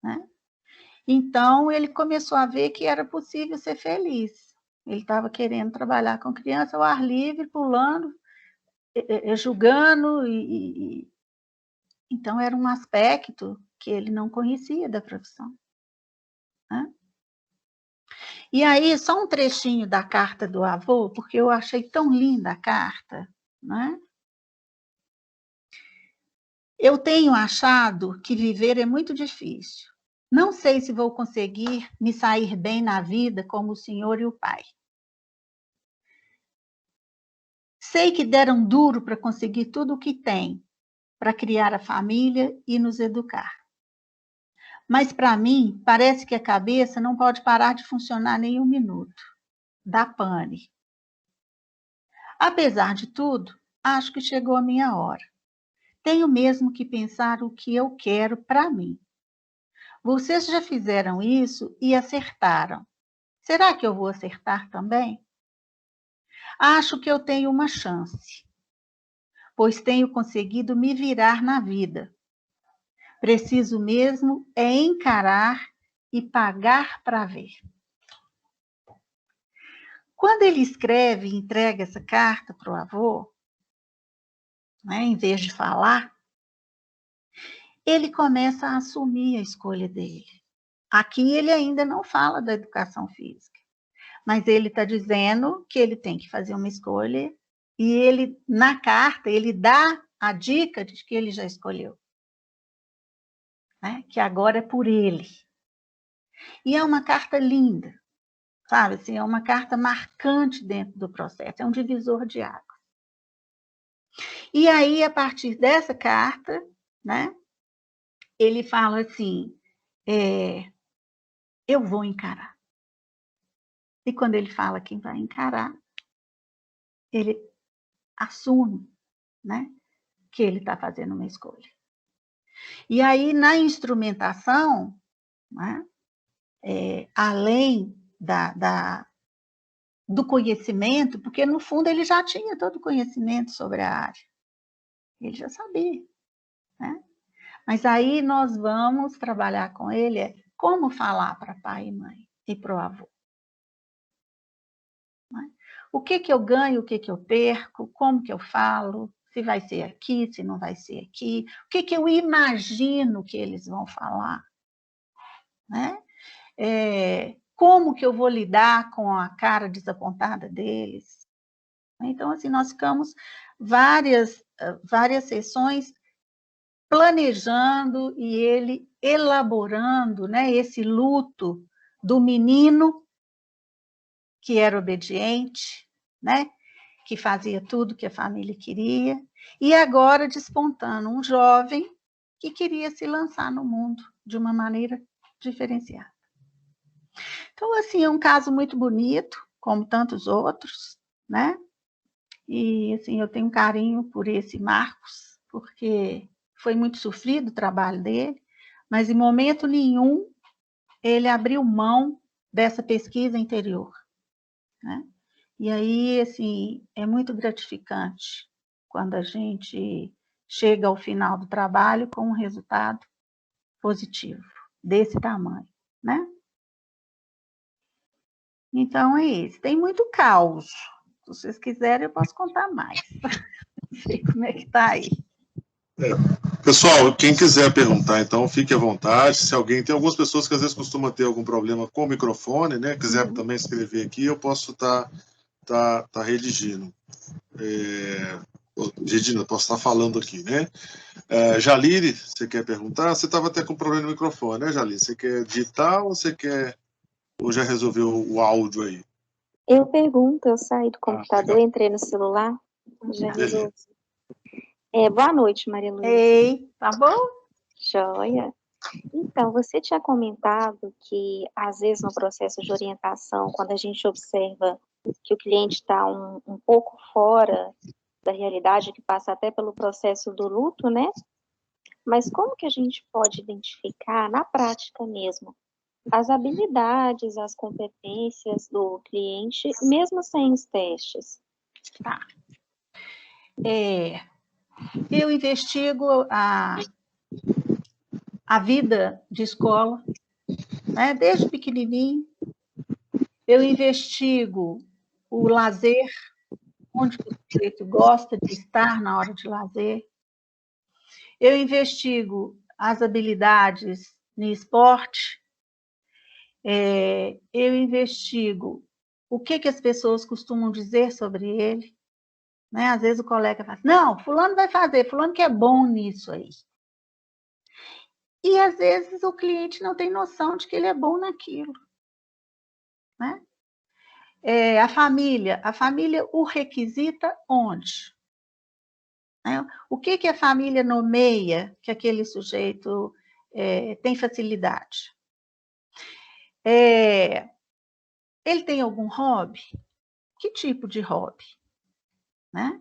né? Então, ele começou a ver que era possível ser feliz. Ele estava querendo trabalhar com criança ao ar livre, pulando, julgando, então era um aspecto que ele não conhecia da profissão, né? E aí, só um trechinho da carta do avô, porque eu achei tão linda a carta, né? Eu tenho achado que viver é muito difícil. Não sei se vou conseguir me sair bem na vida como o senhor e o pai. Sei que deram duro para conseguir tudo o que tem, para criar a família e nos educar. Mas, para mim, parece que a cabeça não pode parar de funcionar nem um minuto. Dá pane. Apesar de tudo, acho que chegou a minha hora. Tenho mesmo que pensar o que eu quero para mim. Vocês já fizeram isso e acertaram. Será que eu vou acertar também? Acho que eu tenho uma chance, pois tenho conseguido me virar na vida. Preciso mesmo é encarar e pagar para ver. Quando ele escreve e entrega essa carta para o avô, né, em vez de falar, ele começa a assumir a escolha dele. Aqui ele ainda não fala da educação física, mas ele está dizendo que ele tem que fazer uma escolha e ele, na carta, ele dá a dica de que ele já escolheu, né? Que agora é por ele. E é uma carta linda, sabe? Assim, é uma carta marcante dentro do processo, é um divisor de águas. E aí, a partir dessa carta, né, ele fala assim, eu vou encarar. E quando ele fala que vai encarar, ele assume, né, que ele está fazendo uma escolha. E aí, na instrumentação, né, além do conhecimento, porque no fundo ele já tinha todo o conhecimento sobre a área, ele já sabia, né? Mas aí nós vamos trabalhar com ele como falar para pai e mãe e para o avô. Né? O que eu ganho, o que eu perco, como que eu falo, se vai ser aqui, se não vai ser aqui, o que eu imagino que eles vão falar, né? Como que eu vou lidar com a cara desapontada deles. Então, assim, nós ficamos várias sessões planejando e ele elaborando, né, esse luto do menino que era obediente, né, que fazia tudo que a família queria, e agora despontando um jovem que queria se lançar no mundo de uma maneira diferenciada. Então, assim, é um caso muito bonito, como tantos outros, né? E, assim, eu tenho um carinho por esse Marcos, porque foi muito sofrido o trabalho dele, mas em momento nenhum ele abriu mão dessa pesquisa interior, né? E aí, assim, é muito gratificante quando a gente chega ao final do trabalho com um resultado positivo, desse tamanho, né? Então, é isso. Tem muito caos. Se vocês quiserem, eu posso contar mais. Não sei como é que está aí. Pessoal, quem quiser perguntar, então, fique à vontade. Se alguém... Tem algumas pessoas que às vezes costumam ter algum problema com o microfone, né? Quiser também escrever aqui, eu posso estar redigindo. Regina, posso estar falando aqui, né? Jalire, você quer perguntar? Você estava até com problema no microfone, né, Jalire? Você quer digitar ou você quer... Ou já resolveu o áudio aí? Eu pergunto, eu saí do computador, entrei no celular, já resolvi. Boa noite, Maria Luísa. Ei, tá bom? Joia. Então, você tinha comentado que, às vezes, no processo de orientação, quando a gente observa que o cliente está um pouco fora da realidade, que passa até pelo processo do luto, né? Mas como que a gente pode identificar, na prática mesmo, as habilidades, as competências do cliente, mesmo sem os testes? Tá. Eu investigo a vida de escola, né? Desde pequenininho. Eu investigo o lazer, onde o sujeito gosta de estar na hora de lazer. Eu investigo as habilidades no esporte. Eu investigo o que as pessoas costumam dizer sobre ele. Né? Às vezes o colega fala, não, fulano vai fazer, fulano que é bom nisso aí. E às vezes o cliente não tem noção de que ele é bom naquilo. Né? A família o requisita onde? Né? O que a família nomeia que aquele sujeito tem facilidade? Ele tem algum hobby? Que tipo de hobby? Né?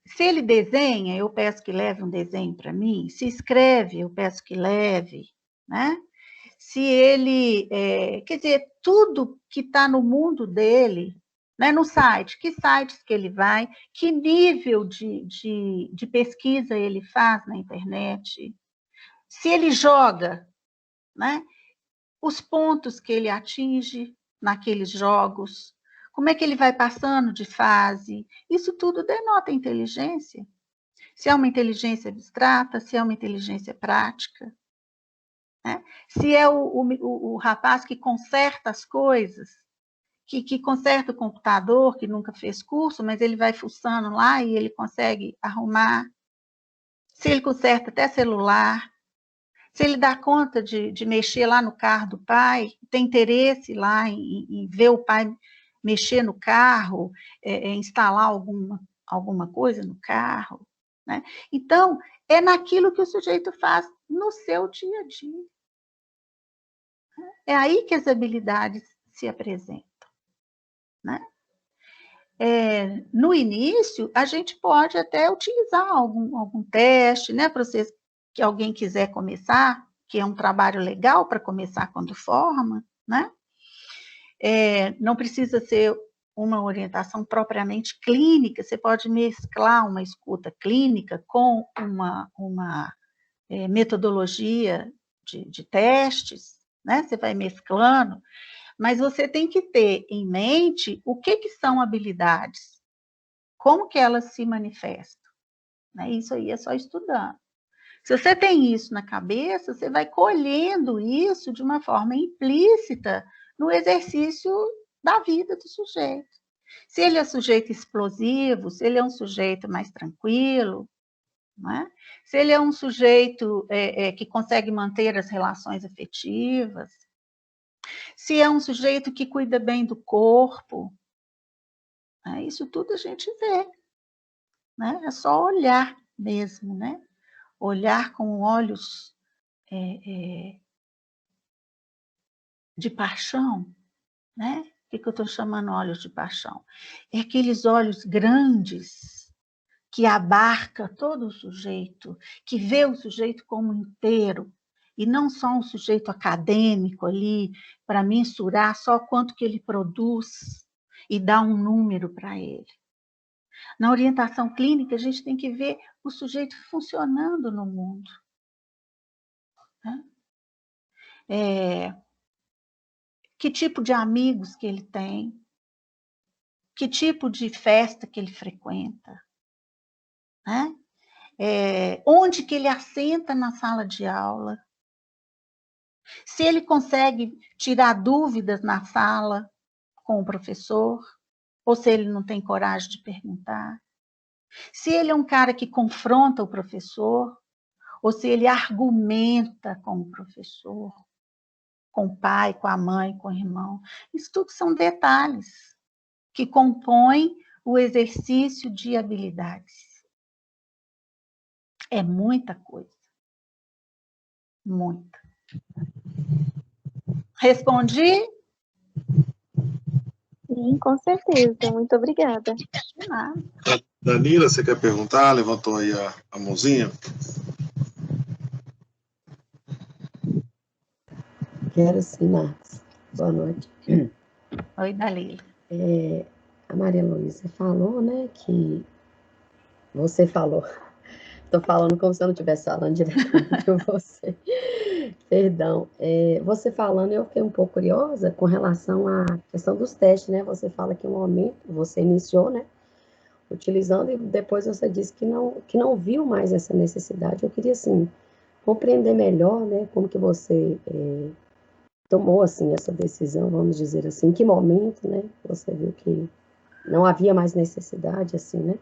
Se ele desenha, eu peço que leve um desenho para mim. Se escreve, eu peço que leve. Né? Se ele, quer dizer, tudo que está no mundo dele, né, no site, que sites que ele vai, que nível de pesquisa ele faz na internet, se ele joga, né, os pontos que ele atinge naqueles jogos, como é que ele vai passando de fase, isso tudo denota inteligência. Se é uma inteligência abstrata, se é uma inteligência prática. Né? Se é o rapaz que conserta as coisas, que conserta o computador, que nunca fez curso, mas ele vai fuçando lá e ele consegue arrumar. Se ele conserta até celular, se ele dá conta de mexer lá no carro do pai, tem interesse lá em ver o pai mexer no carro, instalar alguma coisa no carro. Né? Então, é naquilo que o sujeito faz no seu dia a dia. É aí que as habilidades se apresentam. Né? No início, a gente pode até utilizar algum teste, né, para vocês, que alguém quiser começar, que é um trabalho legal para começar quando forma, né? Não precisa ser uma orientação propriamente clínica, você pode mesclar uma escuta clínica com uma metodologia de testes, né? Você vai mesclando, mas você tem que ter em mente o que são habilidades, como que elas se manifestam. Né? Isso aí é só estudando. Se você tem isso na cabeça, você vai colhendo isso de uma forma implícita no exercício da vida do sujeito. Se ele é sujeito explosivo, se ele é um sujeito mais tranquilo, né? Se ele é um sujeito que consegue manter as relações afetivas, se é um sujeito que cuida bem do corpo, né? Isso tudo a gente vê. Né? É só olhar mesmo, né? Olhar com olhos de paixão, né? O que eu estou chamando olhos de paixão? É aqueles olhos grandes que abarca todo o sujeito, que vê o sujeito como inteiro, e não só um sujeito acadêmico ali, para mensurar só quanto que ele produz e dar um número para ele. Na orientação clínica, a gente tem que ver o sujeito funcionando no mundo. Né? Que tipo de amigos que ele tem, que tipo de festa que ele frequenta, né? Onde que ele assenta na sala de aula, se ele consegue tirar dúvidas na sala com o professor, ou se ele não tem coragem de perguntar, se ele é um cara que confronta o professor, ou se ele argumenta com o professor, com o pai, com a mãe, com o irmão. Isso tudo são detalhes que compõem o exercício de habilidades. É muita coisa. Muita. Respondi? Sim, com certeza. Muito obrigada. Danila, você quer perguntar? Levantou aí a mãozinha. Quero sim, Marcos. Boa noite. Oi, Dalila. A Maria Luísa falou, né, que você falou. Estou falando como se eu não estivesse falando diretamente com você. Perdão. Você falando, eu fiquei um pouco curiosa com relação à questão dos testes, né? Você fala que um momento você iniciou, né, utilizando, e depois você disse que não viu mais essa necessidade. Eu queria, assim, compreender melhor, né, como que você tomou, assim, essa decisão, vamos dizer assim, em que momento, né, você viu que não havia mais necessidade, assim, né?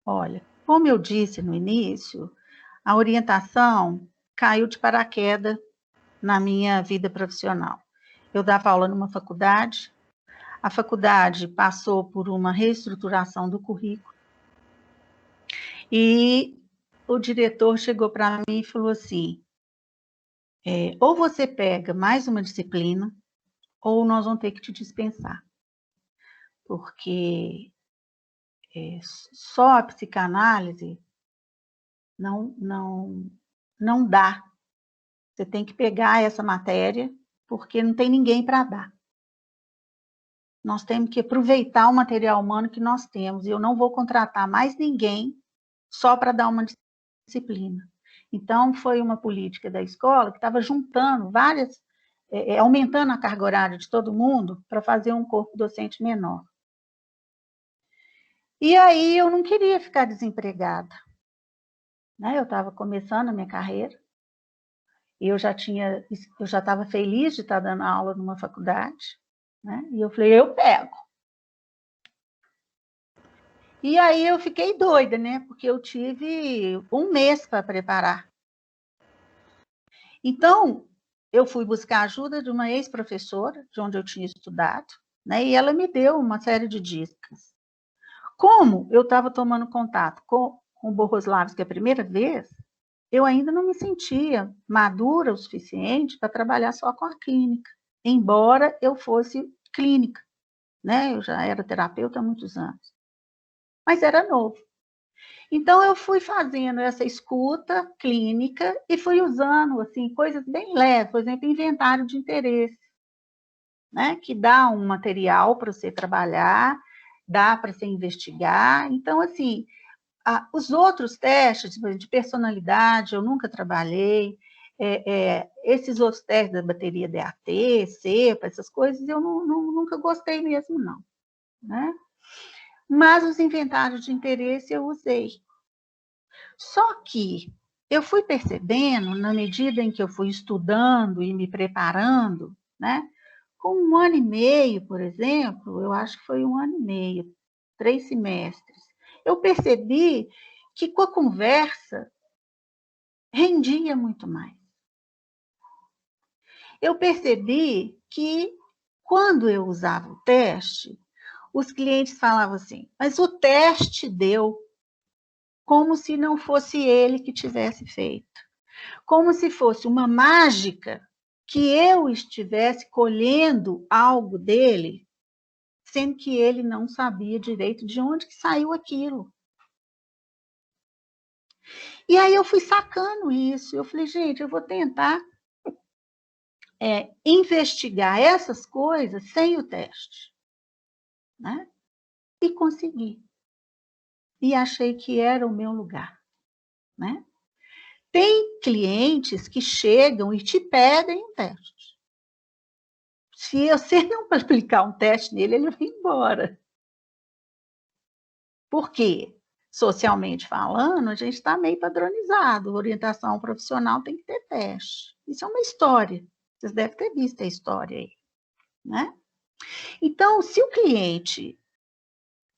Olha, como eu disse no início, a orientação caiu de paraquedas na minha vida profissional. Eu dava aula numa faculdade, a faculdade passou por uma reestruturação do currículo e o diretor chegou para mim e falou assim, ou você pega mais uma disciplina, ou nós vamos ter que te dispensar, porque só a psicanálise não dá. Você tem que pegar essa matéria, porque não tem ninguém para dar. Nós temos que aproveitar o material humano que nós temos, e eu não vou contratar mais ninguém só para dar uma disciplina. Então, foi uma política da escola que estava juntando várias, aumentando a carga horária de todo mundo para fazer um corpo docente menor. E aí eu não queria ficar desempregada, né? Eu estava começando a minha carreira, e eu já estava feliz de estar dando aula numa faculdade, né? E eu falei, eu pego. E aí eu fiquei doida, né? Porque eu tive um mês para preparar. Então, eu fui buscar a ajuda de uma ex-professora, de onde eu tinha estudado, né? E ela me deu uma série de dicas. Como eu estava tomando contato com o Bohuslavski a primeira vez, eu ainda não me sentia madura o suficiente para trabalhar só com a clínica, embora eu fosse clínica, né? Eu já era terapeuta há muitos anos, mas era novo. Então, eu fui fazendo essa escuta clínica e fui usando, assim, coisas bem leves, por exemplo, inventário de interesse, né? Que dá um material para você trabalhar, dá para você investigar. Então, assim, os outros testes de personalidade, eu nunca trabalhei. Esses outros testes da bateria DAT, CEPA, essas coisas, eu nunca gostei mesmo, não, né? Mas os inventários de interesse eu usei. Só que eu fui percebendo, na medida em que eu fui estudando e me preparando, né? Com 1 ano e meio, por exemplo, eu acho que foi 1 ano e meio, 3 semestres, eu percebi que com a conversa rendia muito mais. Eu percebi que quando eu usava o teste, os clientes falavam assim, mas o teste deu, como se não fosse ele que tivesse feito. Como se fosse uma mágica que eu estivesse colhendo algo dele, sendo que ele não sabia direito de onde que saiu aquilo. E aí eu fui sacando isso, eu falei, gente, eu vou tentar investigar essas coisas sem o teste, né? E consegui. E achei que era o meu lugar, né? Tem clientes que chegam e te pedem um teste. Se você não aplicar um teste nele, ele vai embora. Por quê? Socialmente falando, a gente está meio padronizado. Orientação profissional tem que ter teste. Isso é uma história. Vocês devem ter visto a história aí, né? Então, se o cliente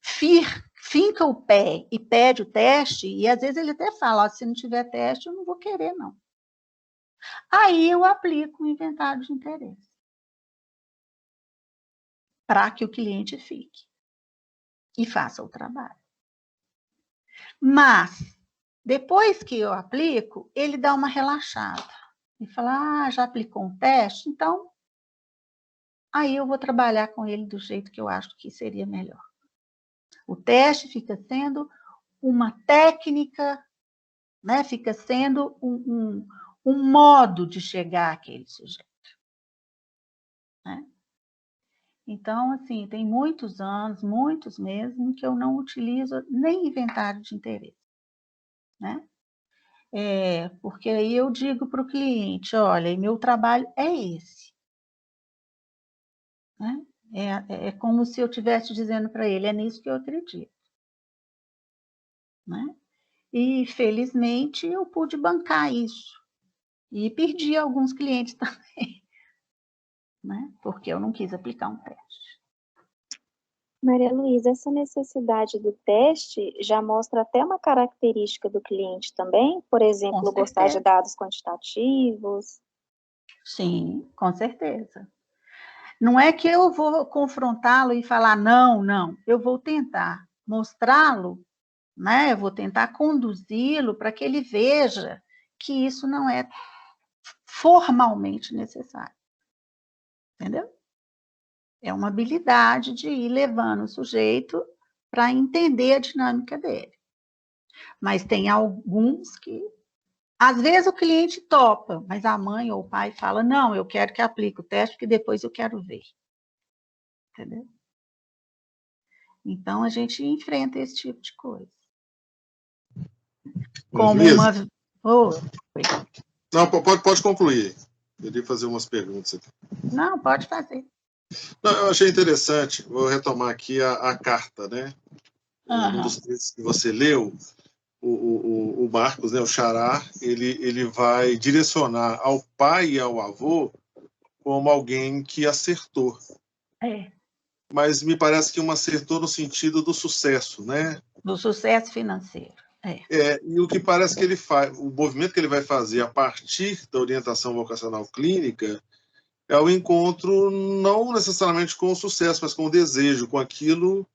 finca o pé e pede o teste, e às vezes ele até fala, se não tiver teste, eu não vou querer, não. Aí eu aplico o inventário de interesse, para que o cliente fique e faça o trabalho. Mas, depois que eu aplico, ele dá uma relaxada. E fala, já aplicou um teste? Então, aí eu vou trabalhar com ele do jeito que eu acho que seria melhor. O teste fica sendo uma técnica, né? Fica sendo um modo de chegar àquele sujeito. Né? Então, assim, tem muitos anos, muitos mesmo, que eu não utilizo nem inventário de interesse. Né? Porque aí eu digo para o cliente, olha, meu trabalho é esse. Né? É como se eu estivesse dizendo para ele, é nisso que eu acredito. Né? E, felizmente, eu pude bancar isso. E perdi alguns clientes também. Né? Porque eu não quis aplicar um teste. Maria Luísa, essa necessidade do teste já mostra até uma característica do cliente também? Por exemplo, gostar de dados quantitativos? Sim, com certeza. Não é que eu vou confrontá-lo e falar, não. Eu vou tentar mostrá-lo, né? Eu vou tentar conduzi-lo para que ele veja que isso não é formalmente necessário. Entendeu? É uma habilidade de ir levando o sujeito para entender a dinâmica dele. Mas tem alguns que, às vezes o cliente topa, mas a mãe ou o pai fala, não, eu quero que aplique o teste, porque depois eu quero ver. Entendeu? Então, a gente enfrenta esse tipo de coisa. Como uma... Não, pode concluir. Eu queria fazer umas perguntas aqui. Não, pode fazer. Não, eu achei interessante, vou retomar aqui a carta, né? Um dos textos que você leu, o Marcos, né, o Xará, ele vai direcionar ao pai e ao avô como alguém que acertou. Mas me parece que um acertou no sentido do sucesso, né? Do sucesso financeiro. E o que parece que ele faz, o movimento que ele vai fazer a partir da orientação vocacional clínica é o encontro não necessariamente com o sucesso, mas com o desejo, com aquilo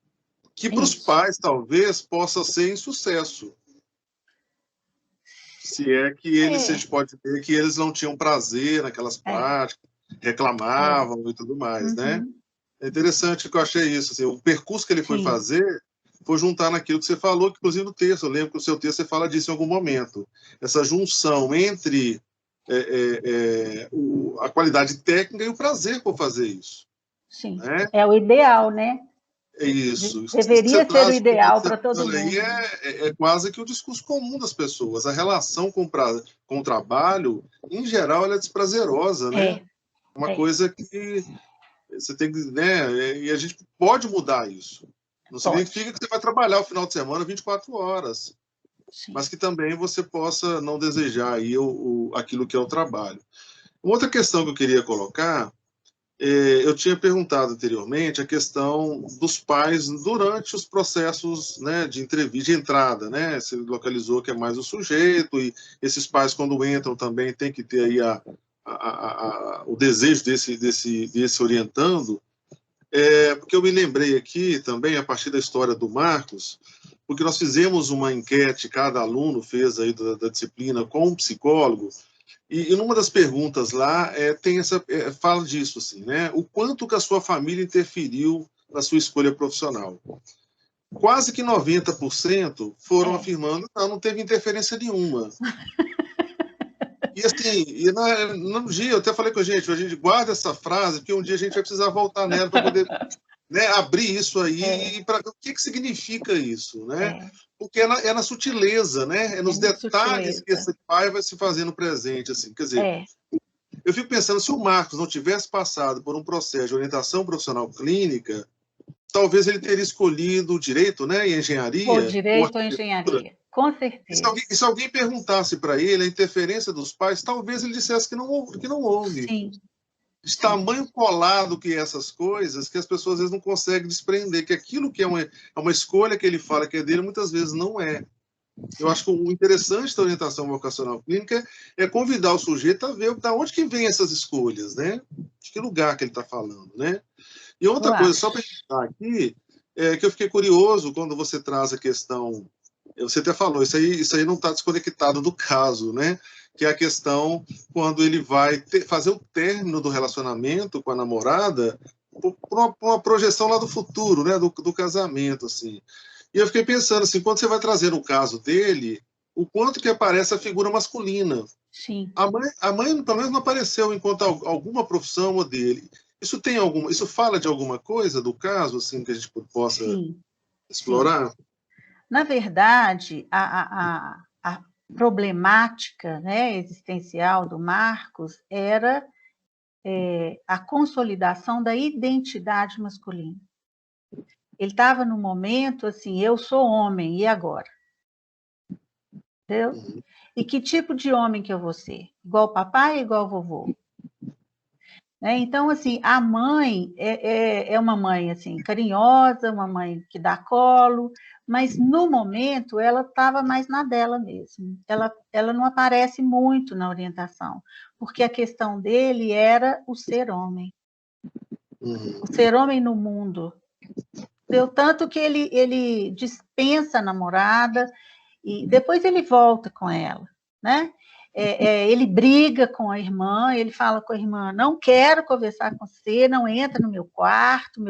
que para os pais talvez possa ser insucesso. Se é que eles, a gente pode ver que eles não tinham prazer naquelas práticas, reclamavam e tudo mais, né? É interessante que eu achei isso, assim, o percurso que ele foi fazer foi juntar naquilo que você falou, que inclusive no texto, eu lembro que no seu texto você fala disso em algum momento, essa junção entre a qualidade técnica e o prazer por fazer isso. Sim, né? É o ideal, né? É isso. Deveria ser o ideal para todo mundo. Aí é quase que o discurso comum das pessoas. A relação com o trabalho, em geral, ela é desprazerosa, né? Uma coisa que você tem que... Né? E a gente pode mudar isso. Não significa que você vai trabalhar o final de semana 24 horas. Sim. Mas que também você possa não desejar aí aquilo que é o trabalho. Uma outra questão que eu queria colocar, eu tinha perguntado anteriormente a questão dos pais durante os processos, né, de entrevista, de entrada, né? Você localizou que é mais o sujeito, e esses pais, quando entram, também tem que ter aí o desejo desse orientando. Porque eu me lembrei aqui também, a partir da história do Marcos, porque nós fizemos uma enquete, cada aluno fez aí da disciplina com um psicólogo, e numa das perguntas lá fala disso, assim, né? O quanto que a sua família interferiu na sua escolha profissional. Quase que 90% foram afirmando que não teve interferência nenhuma. E assim, no dia eu até falei com a gente guarda essa frase, porque um dia a gente vai precisar voltar nela para poder, né, abrir isso aí. O que significa isso, né? Porque é na sutileza, né? É nos detalhes que esse pai vai se fazendo presente, assim. Quer dizer, eu fico pensando, se o Marcos não tivesse passado por um processo de orientação profissional clínica, talvez ele teria escolhido o direito, né, e a engenharia. O direito ou engenharia, com certeza. E se alguém perguntasse para ele a interferência dos pais, talvez ele dissesse que não houve. Sim. De tamanho colado que essas coisas, que as pessoas às vezes não conseguem desprender, que aquilo que é uma escolha que ele fala que é dele, muitas vezes não é. Eu acho que o interessante da orientação vocacional clínica é convidar o sujeito a ver de onde que vem essas escolhas, né? De que lugar que ele está falando, né? E outra coisa, só para citar aqui, que eu fiquei curioso quando você traz a questão, você até falou, isso aí não está desconectado do caso, né? que é a questão quando ele vai fazer o término do relacionamento com a namorada por uma projeção lá do futuro, né, do casamento, assim. E eu fiquei pensando, assim, quando você vai trazer o caso dele, o quanto que aparece a figura masculina. Sim. A mãe, pelo menos, não apareceu enquanto alguma profissão dele. Isso fala de alguma coisa do caso, assim, que a gente possa explorar? Sim. Na verdade, a problemática, né, existencial do Marcos era a consolidação da identidade masculina. Ele estava no momento assim, eu sou homem, e agora? Entendeu? E que tipo de homem que eu vou ser? Igual o papai ou igual o vovô? Né? Então, assim, a mãe é uma mãe assim, carinhosa, uma mãe que dá colo, mas no momento ela estava mais na dela mesmo. Ela não aparece muito na orientação, porque a questão dele era o ser homem. O ser homem no mundo. Deu tanto que ele dispensa a namorada e depois ele volta com ela, né? Ele briga com a irmã, ele fala com a irmã, não quero conversar com você, não entra no meu quarto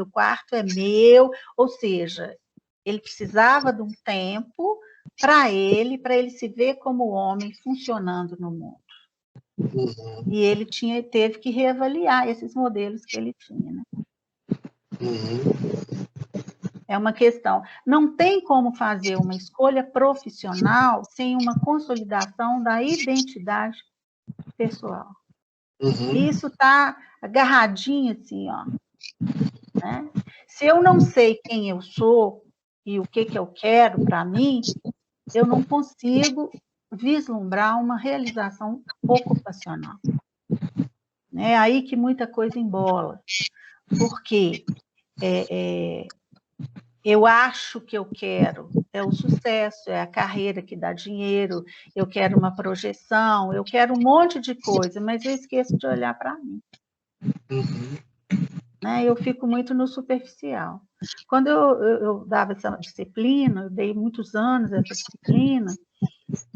é meu, ou seja, ele precisava de um tempo para ele se ver como homem funcionando no mundo. E ele teve que reavaliar esses modelos que ele tinha, né? É uma questão. Não tem como fazer uma escolha profissional sem uma consolidação da identidade pessoal. Isso está agarradinho assim, ó. Né? Se eu não sei quem eu sou e o que eu quero para mim, eu não consigo vislumbrar uma realização ocupacional. É aí que muita coisa embola. Porque eu acho que eu quero o sucesso, é a carreira que dá dinheiro, eu quero uma projeção, eu quero um monte de coisa, mas eu esqueço de olhar para mim. Né? Eu fico muito no superficial. Quando eu dava essa disciplina, eu dei muitos anos essa disciplina,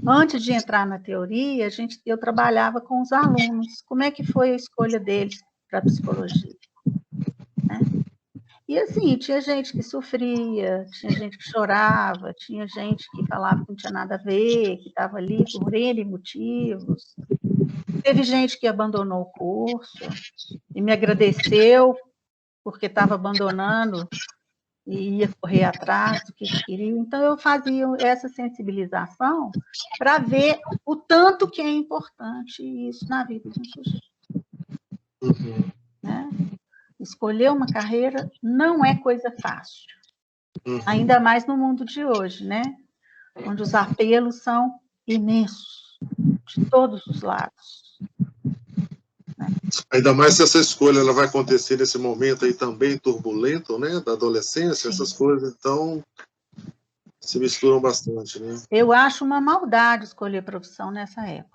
antes de entrar na teoria, eu trabalhava com os alunos. Como é que foi a escolha deles para a psicologia? Né? E assim, tinha gente que sofria, tinha gente que chorava, tinha gente que falava que não tinha nada a ver, que estava ali por N motivos. Teve gente que abandonou o curso e me agradeceu porque estava abandonando e ia correr atrás do que queria. Então, eu fazia essa sensibilização para ver o tanto que é importante isso na vida de um sujeito. Né? Escolher uma carreira não é coisa fácil. Ainda mais no mundo de hoje, né? Onde os apelos são imensos, de todos os lados. Né? Ainda mais se essa escolha ela vai acontecer nesse momento aí também turbulento, né? Da adolescência, Sim. Essas coisas, então se misturam bastante, né? Eu acho uma maldade escolher profissão nessa época.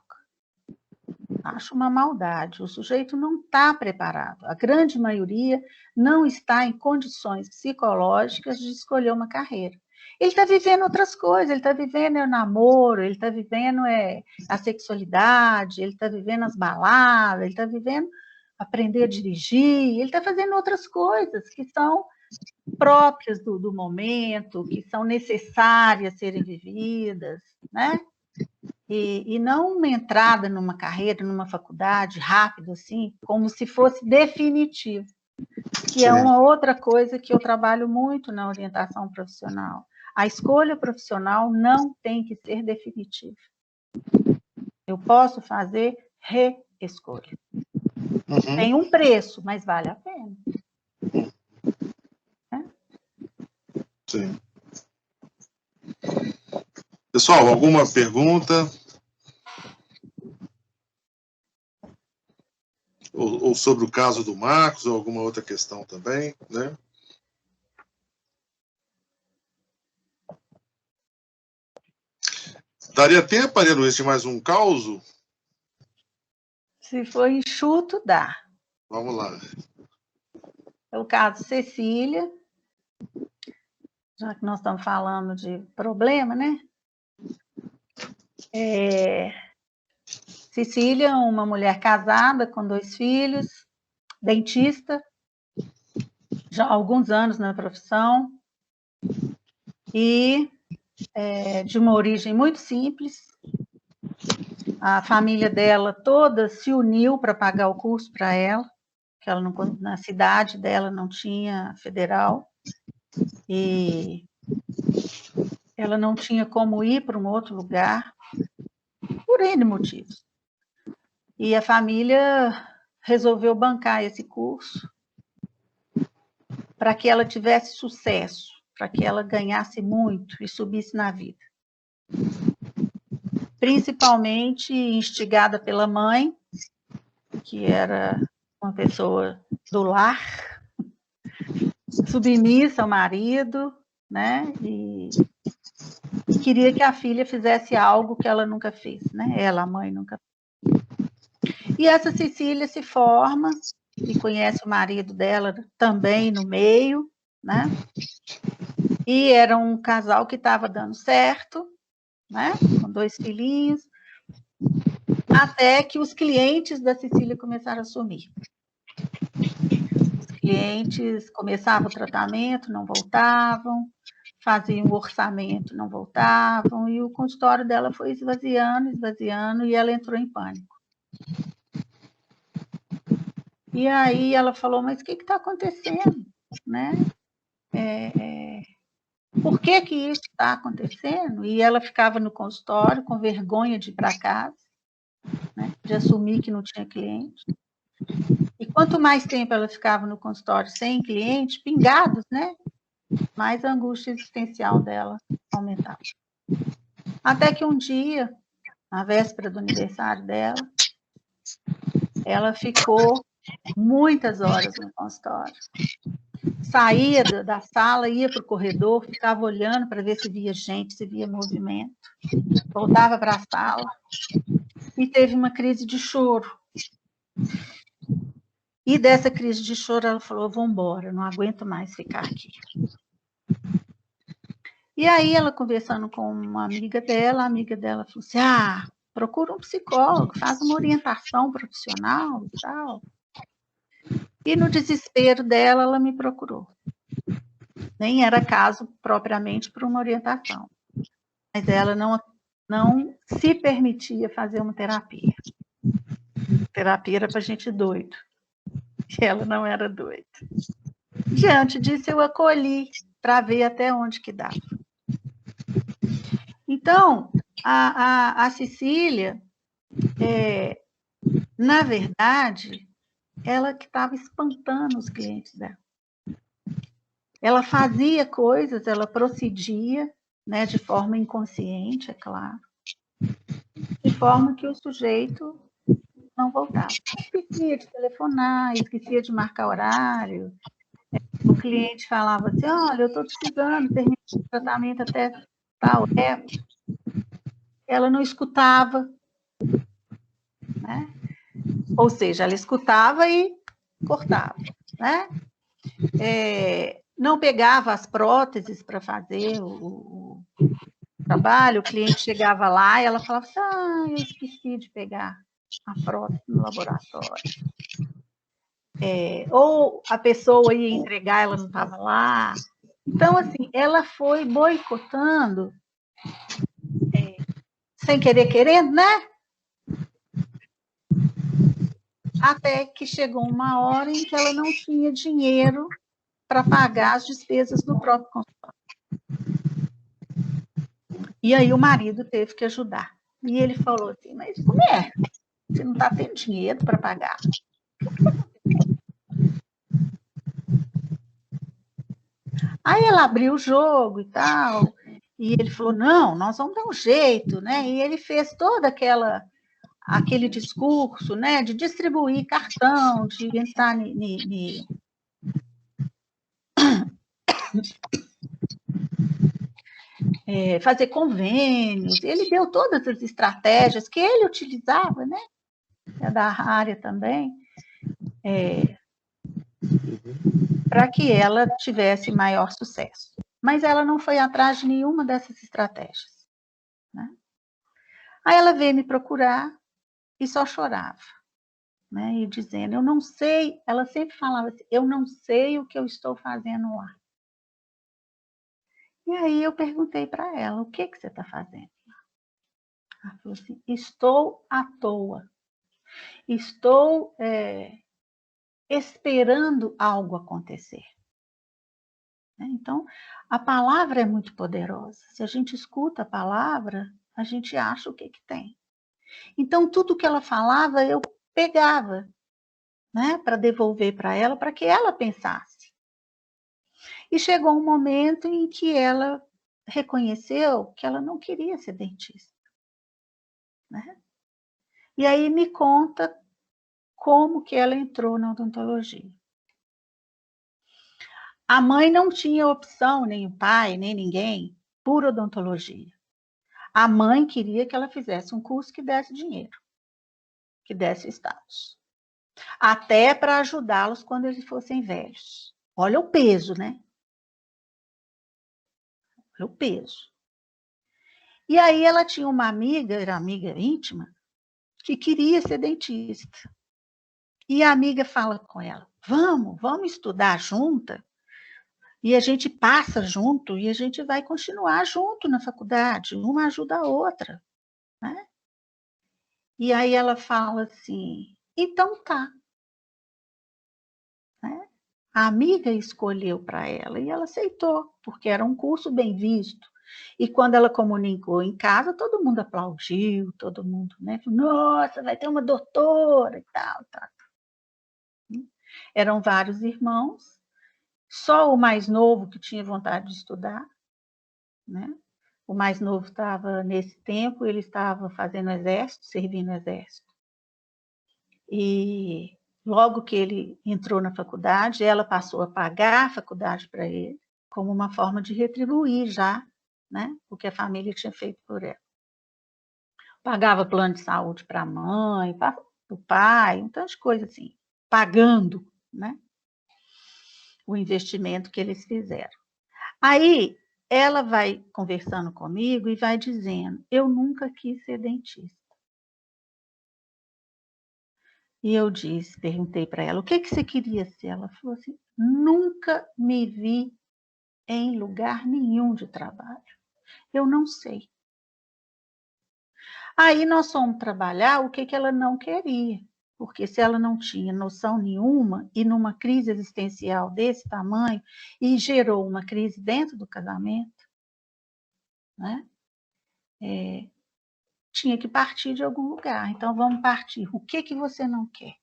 Acho uma maldade. O sujeito não está preparado. A grande maioria não está em condições psicológicas de escolher uma carreira. Ele está vivendo outras coisas, ele está vivendo o namoro, ele está vivendo a sexualidade, ele está vivendo as baladas, ele está vivendo aprender a dirigir, ele está fazendo outras coisas que são próprias do momento, que são necessárias serem vividas, né? E não uma entrada numa carreira, numa faculdade, rápido, assim, como se fosse definitivo, que é uma outra coisa que eu trabalho muito na orientação profissional. A escolha profissional não tem que ser definitiva. Eu posso fazer reescolha. Tem um preço, mas vale a pena. Sim. Pessoal, alguma pergunta? Ou sobre o caso do Marcos, ou alguma outra questão também, né? Daria tempo, Maria Luiz, de mais um causo? Se for enxuto, dá. Vamos lá. É o caso Cecília, já que nós estamos falando de problema, né? Cecília, uma mulher casada com 2 filhos, dentista, já há alguns anos na profissão, e de uma origem muito simples. A família dela toda se uniu para pagar o curso para ela, que ela não, na cidade dela não tinha federal, e ela não tinha como ir para um outro lugar, por N motivos. E a família resolveu bancar esse curso para que ela tivesse sucesso, para que ela ganhasse muito e subisse na vida. Principalmente instigada pela mãe, que era uma pessoa do lar, submissa ao marido, né? E queria que a filha fizesse algo que ela nunca fez, né? Ela, a mãe, nunca fez. E essa Cecília se forma e conhece o marido dela também no meio, né? E era um casal que estava dando certo, né? Com 2 filhinhos, até que os clientes da Cecília começaram a sumir. Os clientes começavam o tratamento, não voltavam, faziam o orçamento, não voltavam, e o consultório dela foi esvaziando, esvaziando, e ela entrou em pânico. E aí ela falou, mas o que está acontecendo? Né? Por que isso está acontecendo? E ela ficava no consultório com vergonha de ir para casa, né? De assumir que não tinha cliente. E quanto mais tempo ela ficava no consultório sem cliente, pingados, né? Mais a angústia existencial dela aumentava. Até que um dia, na véspera do aniversário dela, ela ficou muitas horas no consultório. Saía da sala, ia para o corredor, ficava olhando para ver se via gente, se via movimento. Voltava para a sala e teve uma crise de choro. E dessa crise de choro ela falou, vou embora, não aguento mais ficar aqui. E aí ela conversando com uma amiga dela, a amiga dela falou assim, procura um psicólogo, faz uma orientação profissional e tal. E no desespero dela, ela me procurou. Nem era caso propriamente para uma orientação, mas ela não se permitia fazer uma terapia. Terapia era para gente doido, e ela não era doida. Diante disso, eu acolhi para ver até onde que dava. Então, a Cecília, na verdade, ela que estava espantando os clientes dela. Ela fazia coisas, ela procedia, né, de forma inconsciente, é claro, de forma que o sujeito não voltava. Esquecia de telefonar, esquecia de marcar horário. O cliente falava assim, olha, eu estou precisando terminar o tratamento até tal época. Ela não escutava, né? Ou seja, ela escutava e cortava, né? Não pegava as próteses para fazer o trabalho, o cliente chegava lá e ela falava assim, eu esqueci de pegar a prótese no laboratório. Ou a pessoa ia entregar, ela não estava lá. Então, assim, ela foi boicotando, sem querer, querendo, né? Até que chegou uma hora em que ela não tinha dinheiro para pagar as despesas do próprio consultório. E aí o marido teve que ajudar. E ele falou assim, mas como é? Você não está tendo dinheiro para pagar? Aí ela abriu o jogo e tal, e ele falou, não, nós vamos dar um jeito, né? E ele fez todo aquele discurso, né, de distribuir cartão, de entrar fazer convênios. Ele deu todas as estratégias que ele utilizava, né? É da área também, para que ela tivesse maior sucesso. Mas ela não foi atrás de nenhuma dessas estratégias, né? Aí ela veio me procurar e só chorava, né? E dizendo, eu não sei, ela sempre falava assim, eu não sei o que eu estou fazendo lá. E aí eu perguntei para ela, o que você está fazendo? Ela falou assim, estou à toa, estou esperando algo acontecer. Então, a palavra é muito poderosa. Se a gente escuta a palavra, a gente acha o que tem. Então, tudo que ela falava, eu pegava, né, para devolver para ela, para que ela pensasse. E chegou um momento em que ela reconheceu que ela não queria ser dentista, né? E aí me conta como que ela entrou na odontologia. A mãe não tinha opção, nem o pai, nem ninguém, por odontologia. A mãe queria que ela fizesse um curso que desse dinheiro, que desse status. Até para ajudá-los quando eles fossem velhos. Olha o peso, né? Olha o peso. E aí ela tinha uma amiga, era amiga íntima, que queria ser dentista. E a amiga fala com ela, vamos estudar junta, e a gente passa junto, e a gente vai continuar junto na faculdade, uma ajuda a outra, né? E aí ela fala assim, então tá. Né? A amiga escolheu para ela, e ela aceitou, porque era um curso bem visto. E quando ela comunicou em casa, todo mundo aplaudiu, todo mundo, né? Nossa, vai ter uma doutora e tal, tal. Eram vários irmãos, só o mais novo que tinha vontade de estudar, né? O mais novo estava, nesse tempo, ele estava fazendo exército, servindo no exército. E logo que ele entrou na faculdade, ela passou a pagar a faculdade para ele, como uma forma de retribuir já, né, o que a família tinha feito por ela. Pagava plano de saúde para a mãe, para o pai, um tanto de coisa assim, pagando, né, o investimento que eles fizeram. Aí ela vai conversando comigo e vai dizendo, eu nunca quis ser dentista. E eu perguntei para ela, o que você queria ser? Ela falou assim, nunca me vi em lugar nenhum de trabalho. Eu não sei. Aí nós fomos trabalhar o que ela não queria. Porque se ela não tinha noção nenhuma e numa crise existencial desse tamanho e gerou uma crise dentro do casamento, né? Tinha que partir de algum lugar. Então vamos partir. O que você não quer?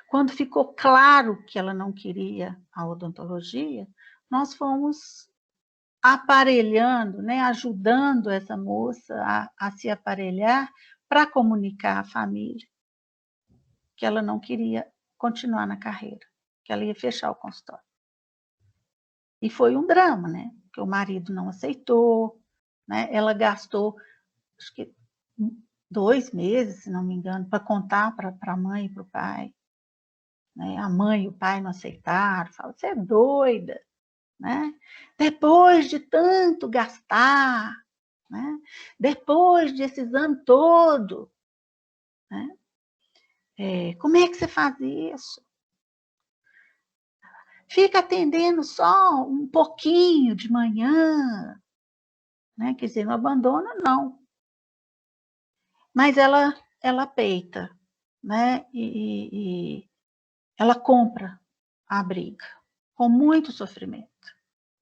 Quando ficou claro que ela não queria a odontologia, nós fomos aparelhando, né, ajudando essa moça a se aparelhar para comunicar à família que ela não queria continuar na carreira, que ela ia fechar o consultório. E foi um drama, né? Porque o marido não aceitou, né? Ela gastou, acho que 2 meses, se não me engano, para contar para a mãe e para o pai. Né? A mãe e o pai não aceitaram, falaram, você é doida, né? Depois de tanto gastar, né? Depois desse exame todo, né? Como é que você faz isso? Fica atendendo só um pouquinho de manhã, né? Quer dizer, não abandona, não. Mas ela peita, né? E ela compra a briga, com muito sofrimento,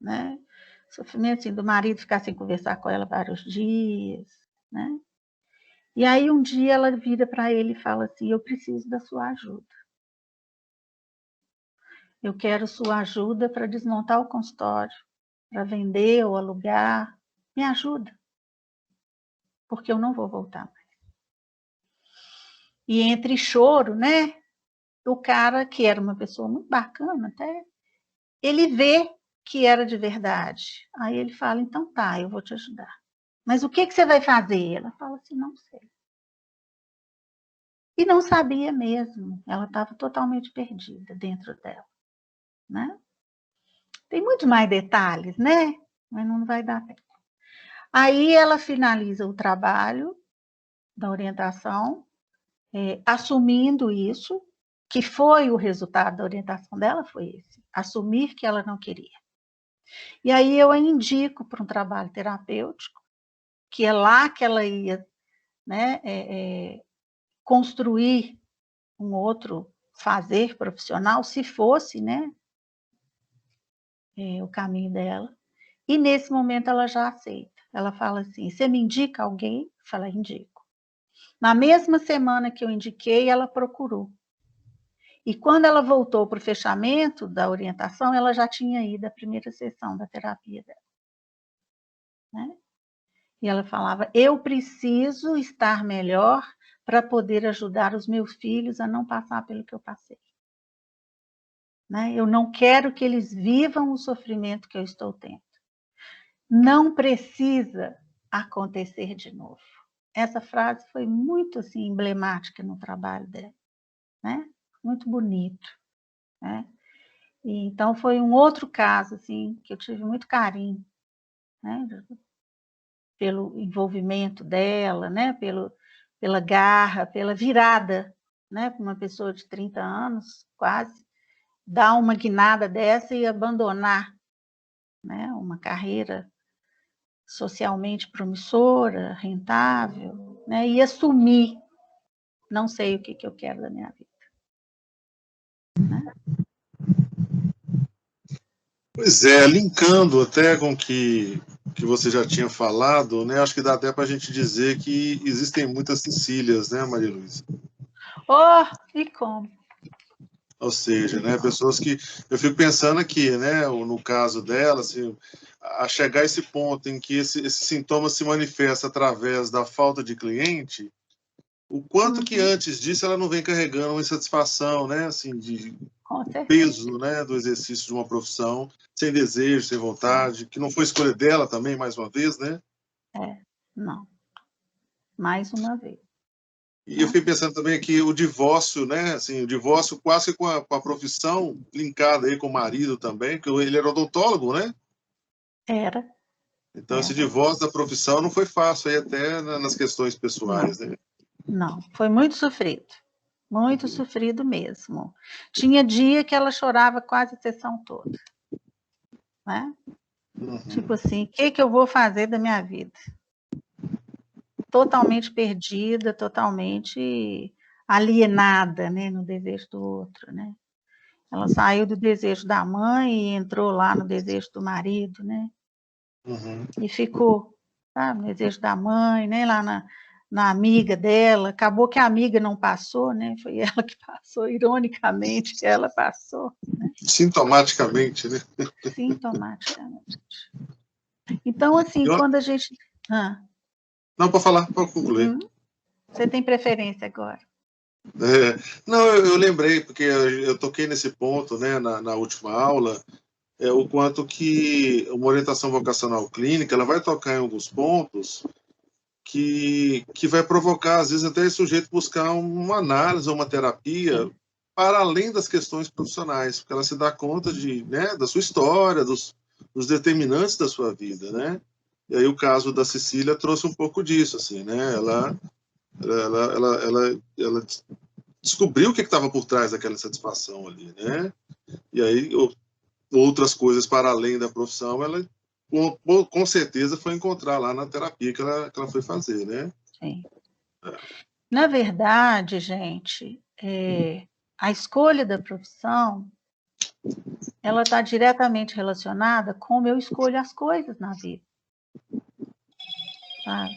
né? Sofrimento assim, do marido ficar sem conversar com ela vários dias, né? E aí um dia ela vira para ele e fala assim, eu preciso da sua ajuda. Eu quero sua ajuda para desmontar o consultório, para vender ou alugar. Me ajuda, porque eu não vou voltar mais. E entre choro, né? O cara, que era uma pessoa muito bacana até, ele vê que era de verdade. Aí ele fala, então tá, eu vou te ajudar. Mas o que você vai fazer? Ela fala assim, não sei. E não sabia mesmo. Ela estava totalmente perdida dentro dela, né? Tem muito mais detalhes, né? Mas não vai dar tempo. Aí ela finaliza o trabalho, da orientação, assumindo isso, que foi o resultado da orientação dela, foi esse, assumir que ela não queria. E aí eu a indico para um trabalho terapêutico, que é lá que ela ia, né, construir um outro fazer profissional, se fosse, né, o caminho dela. E nesse momento ela já aceita. Ela fala assim, você me indica alguém? Eu falo, indico. Na mesma semana que eu indiquei, ela procurou. E quando ela voltou para o fechamento da orientação, ela já tinha ido à primeira sessão da terapia dela. Né? E ela falava, eu preciso estar melhor para poder ajudar os meus filhos a não passar pelo que eu passei. Né? Eu não quero que eles vivam o sofrimento que eu estou tendo. Não precisa acontecer de novo. Essa frase foi muito assim, emblemática no trabalho dela. Né? Muito bonito. Né? E, então, foi um outro caso assim, que eu tive muito carinho. Né? Pelo envolvimento dela, né? Pela garra, pela virada, né? Uma pessoa de 30 anos, quase, dar uma guinada dessa e abandonar, né? Uma carreira socialmente promissora, rentável, né? E assumir, não sei o que eu quero da minha vida. Né? Pois é, linkando até com o que você já tinha falado, né? Acho que dá até para a gente dizer que existem muitas Cecílias, né, Maria Luísa? Oh, e como? Ou seja, né, pessoas que... Eu fico pensando aqui, né, no caso dela, assim, a chegar a esse ponto em que esse sintoma se manifesta através da falta de cliente, o quanto que antes disso ela não vem carregando uma insatisfação, né, assim, de peso, né, do exercício de uma profissão, sem desejo, sem vontade, que não foi escolha dela também, mais uma vez, né? Não. Mais uma vez. E eu fiquei pensando também que o divórcio, né, assim, o divórcio quase com a profissão linkada aí com o marido também, porque ele era odontólogo, né? Era. Então esse divórcio da profissão não foi fácil aí até nas questões pessoais, né? Não, foi muito sofrido. Muito sofrido mesmo. Tinha dia que ela chorava quase a sessão toda. Né? Tipo assim, o que eu vou fazer da minha vida? Totalmente perdida, totalmente alienada, né, no desejo do outro, né? Ela saiu do desejo da mãe e entrou lá no desejo do marido, né? E ficou, sabe, no desejo da mãe, né? Lá na amiga dela. Acabou que a amiga não passou, né? Foi ela que passou, ironicamente, ela passou. Né? Sintomaticamente, né? Sintomaticamente. Então, assim, quando a gente... Não, pode falar, pode concluir. Você tem preferência agora? Não, eu lembrei, porque eu toquei nesse ponto, né, na última aula, o quanto que uma orientação vocacional clínica, ela vai tocar em alguns pontos que vai provocar, às vezes, até esse sujeito buscar uma análise ou uma terapia para além das questões profissionais, porque ela se dá conta né, da sua história, dos determinantes da sua vida, né? E aí o caso da Cecília trouxe um pouco disso, assim, né? Ela descobriu o que estava por trás daquela insatisfação ali, né? E aí outras coisas para além da profissão, ela com certeza foi encontrar lá na terapia que ela foi fazer, né? Sim. Na verdade, gente, a escolha da profissão, ela está diretamente relacionada com como eu escolho as coisas na vida. Sabe?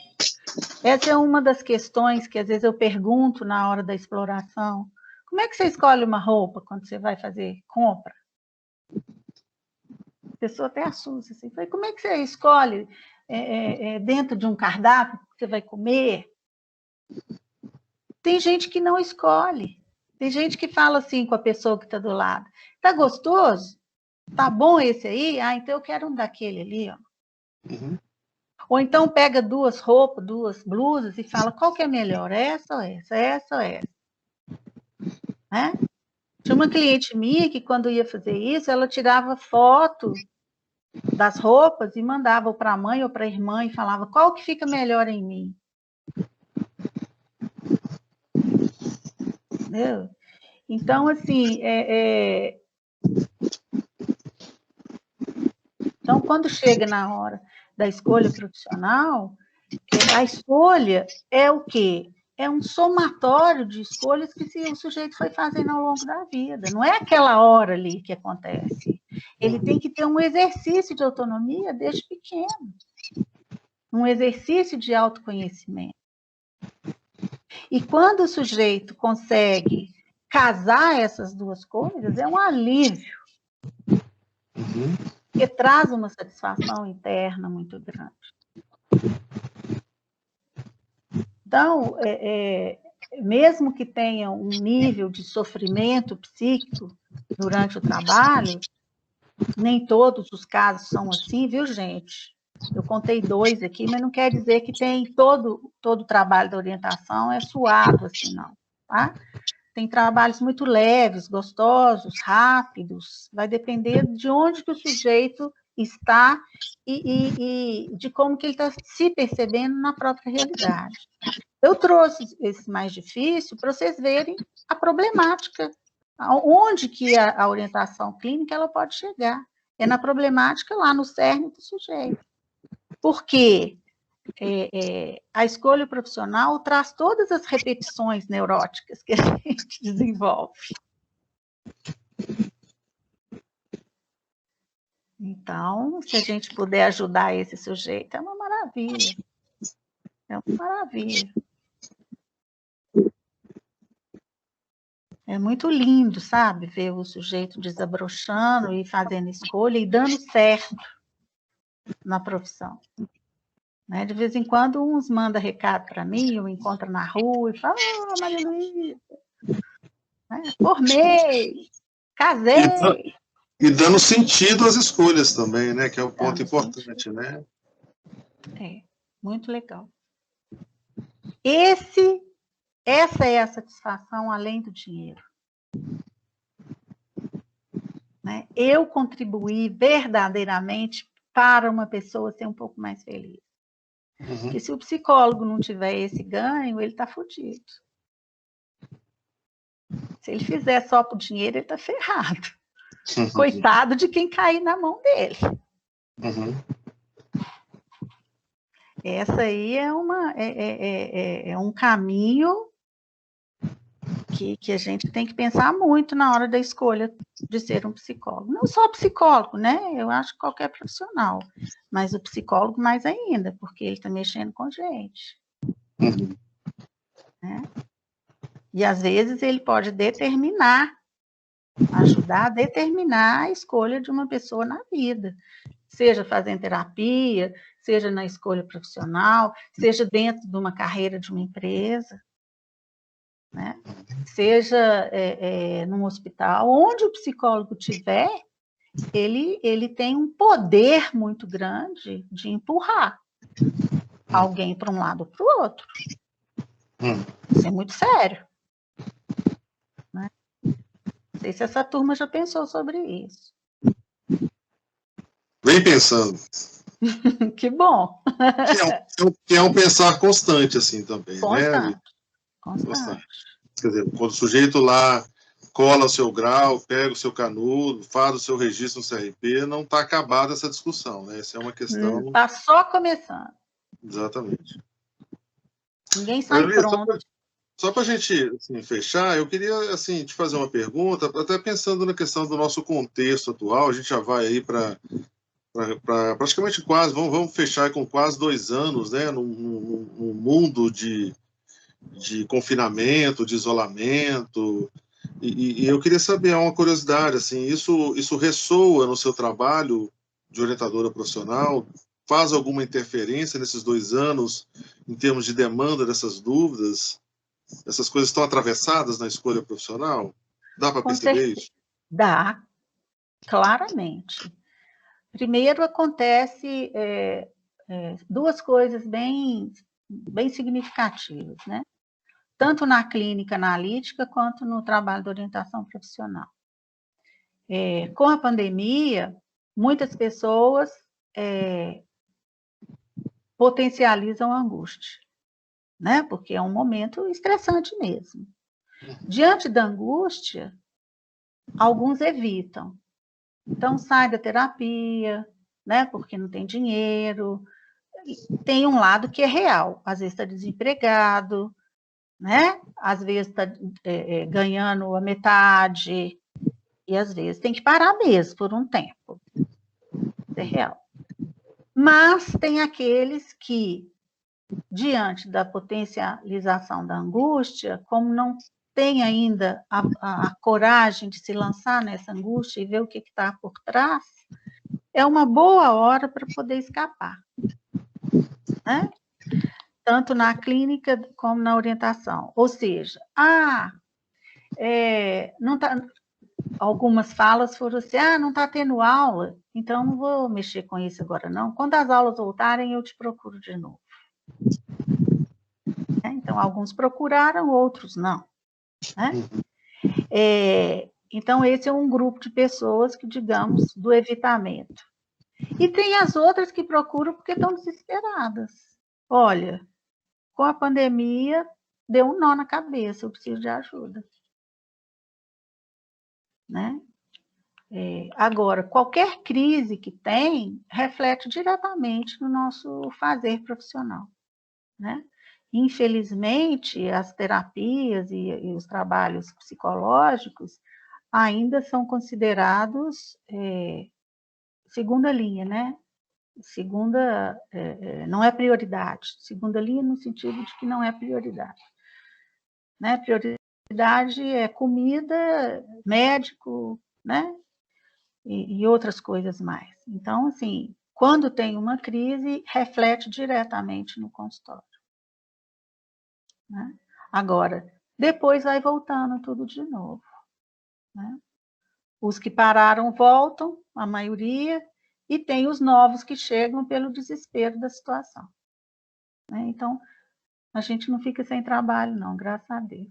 Essa é uma das questões que às vezes eu pergunto na hora da exploração. Como é que você escolhe uma roupa quando você vai fazer compra? A pessoa até assusta. Assim. Como é que você escolhe dentro de um cardápio que você vai comer? Tem gente que não escolhe. Tem gente que fala assim com a pessoa que está do lado. Tá gostoso? Tá bom esse aí? Ah, então eu quero um daquele ali, ó. Ou então pega duas roupas, duas blusas e fala, qual que é melhor? Essa ou essa? Essa ou essa? Né? Tinha uma cliente minha que quando ia fazer isso, ela tirava foto das roupas e mandava para a mãe ou para a irmã e falava, qual que fica melhor em mim? entendeu? Então, assim, então, quando chega na hora da escolha profissional, a escolha é o quê? É um somatório de escolhas que o sujeito foi fazendo ao longo da vida. Não é aquela hora ali que acontece. Ele tem que ter um exercício de autonomia desde pequeno. Um exercício de autoconhecimento. E quando o sujeito consegue casar essas duas coisas, é um alívio. Porque traz uma satisfação interna muito grande. Então, mesmo que tenha um nível de sofrimento psíquico durante o trabalho, nem todos os casos são assim, viu, gente? Eu contei 2 aqui, mas não quer dizer que tem todo o trabalho da orientação é suado assim, não, tá? Tem trabalhos muito leves, gostosos, rápidos, vai depender de onde que o sujeito está e de como que ele está se percebendo na própria realidade. Eu trouxe esse mais difícil para vocês verem a problemática, onde que a orientação clínica ela pode chegar. É na problemática lá no cerne do sujeito. Porque a escolha profissional traz todas as repetições neuróticas que a gente desenvolve. Então, se a gente puder ajudar esse sujeito, é uma maravilha. É uma maravilha. É muito lindo, sabe, ver o sujeito desabrochando e fazendo escolha e dando certo na profissão. Né? De vez em quando, uns mandam recado para mim, eu encontro na rua e falo, Maria Luísa, né? Formei, casei. E dando sentido às escolhas também, né? Que é o ponto importante, né? Muito legal. Essa é a satisfação além do dinheiro. Né? Eu contribuí verdadeiramente para uma pessoa ser um pouco mais feliz. Porque se o psicólogo não tiver esse ganho, ele está fodido. Se ele fizer só por dinheiro, ele está ferrado. Coitado de quem cair na mão dele. Essa aí é um caminho que a gente tem que pensar muito na hora da escolha de ser um psicólogo. Não só psicólogo, né? Eu acho que qualquer profissional. Mas o psicólogo mais ainda, porque ele está mexendo com gente. Né? E às vezes ele pode ajudar a determinar a escolha de uma pessoa na vida. Seja fazendo terapia, seja na escolha profissional, seja dentro de uma carreira de uma empresa. Né? Seja num hospital, onde o psicólogo estiver, ele tem um poder muito grande de empurrar alguém para um lado ou para o outro. Isso é muito sério. Né? Não sei se essa turma já pensou sobre isso. Vem pensando. Que bom. Que é um pensar constante, assim, também, constante. né? Constante. Quer dizer, quando o sujeito lá cola o seu grau, pega o seu canudo, faz o seu registro no CRP, não está acabada essa discussão, né? Essa é uma questão... Está só começando. Exatamente. Ninguém sai pronto. Só para a gente assim, fechar, eu queria assim, te fazer uma pergunta, até pensando na questão do nosso contexto atual, a gente já vai aí para praticamente quase, vamos fechar com quase 2 anos, né, num mundo de confinamento, de isolamento, e eu queria saber, uma curiosidade, assim, isso ressoa no seu trabalho de orientadora profissional? Faz alguma interferência nesses 2 anos em termos de demanda dessas dúvidas? Essas coisas estão atravessadas na escolha profissional? Dá para perceber isso? Dá, claramente. Primeiro, acontece 2 coisas bem significativas, né? Tanto na clínica analítica, quanto no trabalho de orientação profissional. Com a pandemia, muitas pessoas potencializam a angústia, né? Porque é um momento estressante mesmo. Diante da angústia, alguns evitam. Então, sai da terapia, né, porque não tem dinheiro. Tem um lado que é real. Às vezes está desempregado, né? Às vezes está ganhando a metade, e às vezes tem que parar mesmo por um tempo. Isso é real. Mas tem aqueles que, diante da potencialização da angústia, como não tem ainda a coragem de se lançar nessa angústia e ver o que está por trás, é uma boa hora para poder escapar, né? Tanto na clínica como na orientação. Ou seja, não tá, algumas falas foram assim, não está tendo aula, então não vou mexer com isso agora não. Quando as aulas voltarem, eu te procuro de novo. Então, alguns procuraram, outros não. Né? Então, esse é um grupo de pessoas que, digamos, do evitamento. E tem as outras que procuram porque estão desesperadas. Olha, com a pandemia, deu um nó na cabeça, eu preciso de ajuda. Né? Agora, qualquer crise que tem, reflete diretamente no nosso fazer profissional. Né? Infelizmente, as terapias e os trabalhos psicológicos ainda são considerados segunda linha, né? Não é prioridade. Segunda linha no sentido de que não é prioridade. Né? Prioridade é comida, médico, né? E outras coisas mais. Então, assim, quando tem uma crise, reflete diretamente no consultório. Né? Agora, depois vai voltando tudo de novo. Né? Os que pararam voltam, a maioria, e tem os novos que chegam pelo desespero da situação. Né? Então, a gente não fica sem trabalho, não, graças a Deus.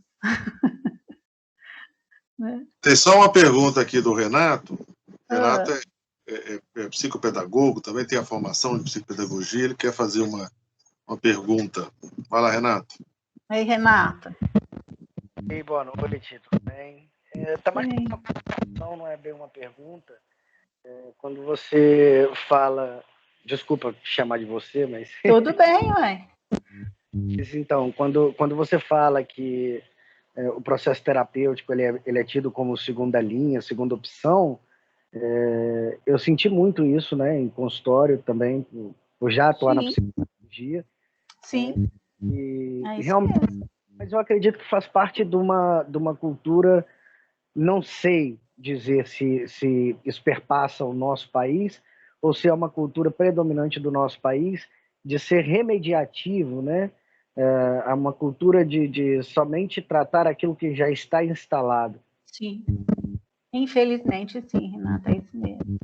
Né? Tem só uma pergunta aqui do Renato. Renato é psicopedagogo, também tem a formação de psicopedagogia, ele quer fazer uma pergunta. Vai lá, Renato. Oi, Renata. Ei, boa noite, tudo bem? Tá mais uma pergunta, não é bem uma pergunta. Quando você fala... Desculpa chamar de você, mas... Tudo bem, ué. Então, quando você fala que o processo terapêutico ele é tido como segunda linha, segunda opção, eu senti muito isso, né, em consultório também, por já atuar na psicologia. Sim. E realmente, mas eu acredito que faz parte de uma cultura, não sei dizer se isso perpassa o nosso país, ou se é uma cultura predominante do nosso país, de ser remediativo, né? É uma cultura de somente tratar aquilo que já está instalado. Sim. Infelizmente, sim, Renata, é isso mesmo.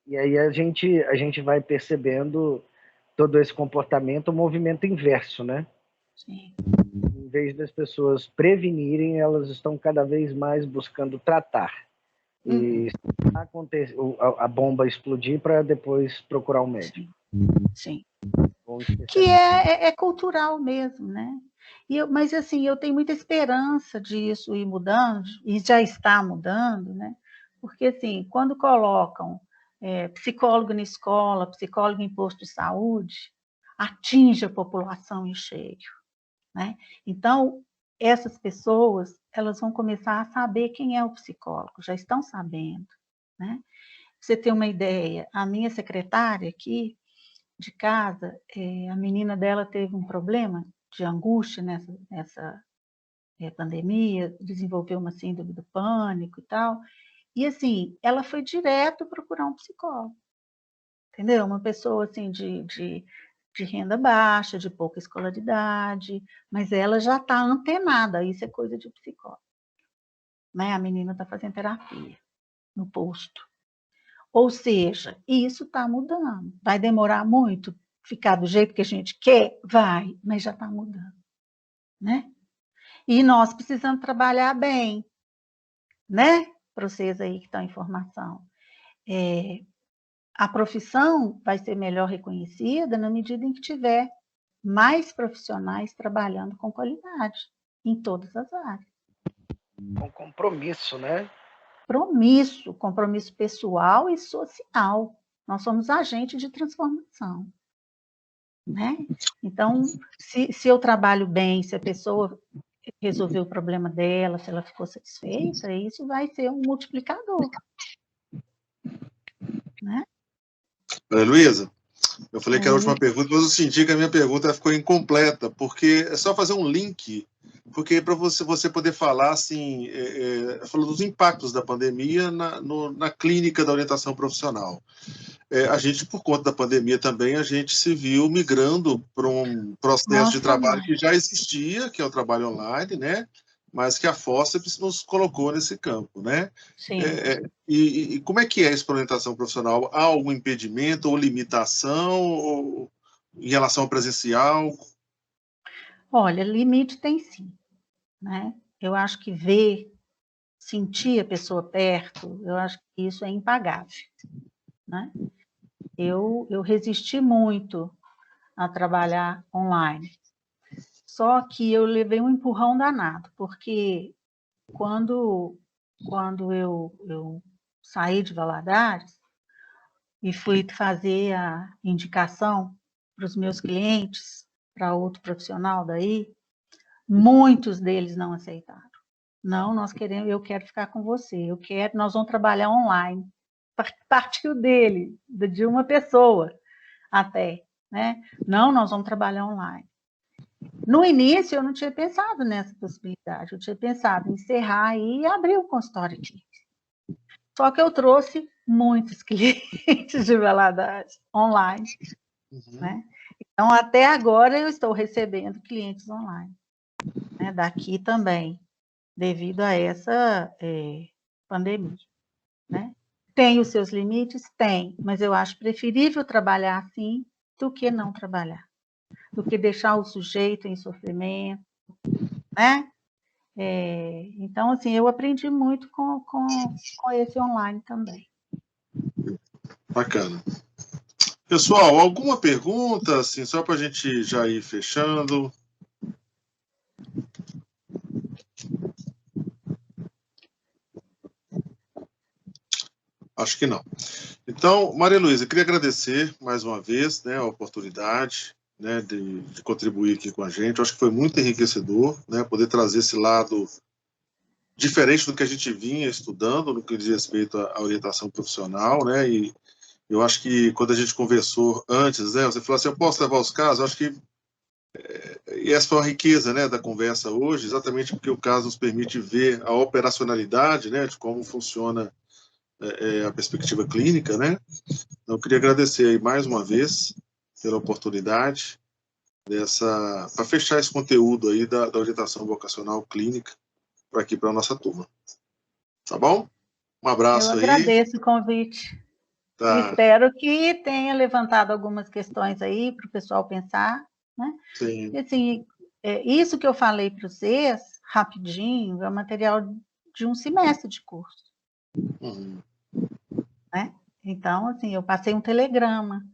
E aí a gente vai percebendo todo esse comportamento, o movimento inverso, né? Sim. Em vez das pessoas prevenirem, elas estão cada vez mais buscando tratar. E a bomba explodir para depois procurar um médico. Sim. Que é cultural mesmo, né? Mas, assim, eu tenho muita esperança disso ir mudando, e já está mudando, né? Porque, assim, quando colocam psicólogo na escola, psicólogo em posto de saúde, atinge a população em cheio, né? Então, essas pessoas, elas vão começar a saber quem é o psicólogo, já estão sabendo, né? Pra você ter uma ideia, a minha secretária aqui, de casa, a menina dela teve um problema de angústia nessa pandemia, desenvolveu uma síndrome do pânico e tal, e assim, ela foi direto procurar um psicólogo, entendeu? Uma pessoa assim de renda baixa, de pouca escolaridade, mas ela já está antenada, isso é coisa de psicólogo. Né? A menina está fazendo terapia no posto. Ou seja, isso está mudando. Vai demorar muito ficar do jeito que a gente quer? Vai, mas já está mudando. Né? E nós precisamos trabalhar bem, né? Para vocês aí que estão em formação. A profissão vai ser melhor reconhecida na medida em que tiver mais profissionais trabalhando com qualidade em todas as áreas. Com compromisso, né? Compromisso pessoal e social. Nós somos agentes de transformação, né? Então, se eu trabalho bem, se a pessoa resolveu o problema dela, se ela ficou satisfeita, isso vai ser um multiplicador, né? Luísa, eu falei que era a última pergunta, mas eu senti que a minha pergunta ficou incompleta, porque é só fazer um link, porque para você poder falar, assim, falou dos impactos da pandemia na clínica da orientação profissional. A gente, por conta da pandemia também, a gente se viu migrando para um processo de trabalho que já existia, que é o trabalho online, né? Mas que a Fórceps nos colocou nesse campo, né? Sim. E como é que é isso para a orientação profissional? Há algum impedimento ou limitação em relação ao presencial? Olha, limite tem sim, né? Eu acho que ver, sentir a pessoa perto, eu acho que isso é impagável, né? Eu resisti muito a trabalhar online. Só que eu levei um empurrão danado, porque quando eu saí de Valadares e fui fazer a indicação para os meus clientes, para outro profissional daí, muitos deles não aceitaram. Não, eu quero ficar com você, nós vamos trabalhar online. Partiu dele, de uma pessoa até, né? Não, nós vamos trabalhar online. No início, eu não tinha pensado nessa possibilidade, eu tinha pensado em encerrar e abrir o consultório aqui. Só que eu trouxe muitos clientes de Valadares online, né? Então, até agora, eu estou recebendo clientes online, né? Daqui também, devido a essa pandemia, né? Tem os seus limites? Tem, mas eu acho preferível trabalhar assim do que não trabalhar, do que deixar o sujeito em sofrimento, né? Então, assim, eu aprendi muito com esse online também. Bacana. Pessoal, alguma pergunta, assim, só para a gente já ir fechando? Acho que não. Então, Maria Luísa, queria agradecer mais uma vez, né, a oportunidade, né, de contribuir aqui com a gente. Eu acho que foi muito enriquecedor, né, poder trazer esse lado diferente do que a gente vinha estudando no que diz respeito à orientação profissional, né, e eu acho que quando a gente conversou antes, né, você falou assim, eu posso levar os casos? Eu acho que e essa foi a riqueza, né, da conversa hoje, exatamente porque o caso nos permite ver a operacionalidade, né, de como funciona a perspectiva clínica, né? Então, eu queria agradecer aí mais uma vez pela oportunidade para fechar esse conteúdo aí da orientação vocacional clínica para aqui para a nossa turma. Tá bom? Um abraço aí. Eu agradeço o convite. Tá. Espero que tenha levantado algumas questões aí para o pessoal pensar, né? Sim. E, assim, isso que eu falei para vocês, rapidinho, é o material de um semestre de curso. Uhum. Né? Então, assim, eu passei um telegrama,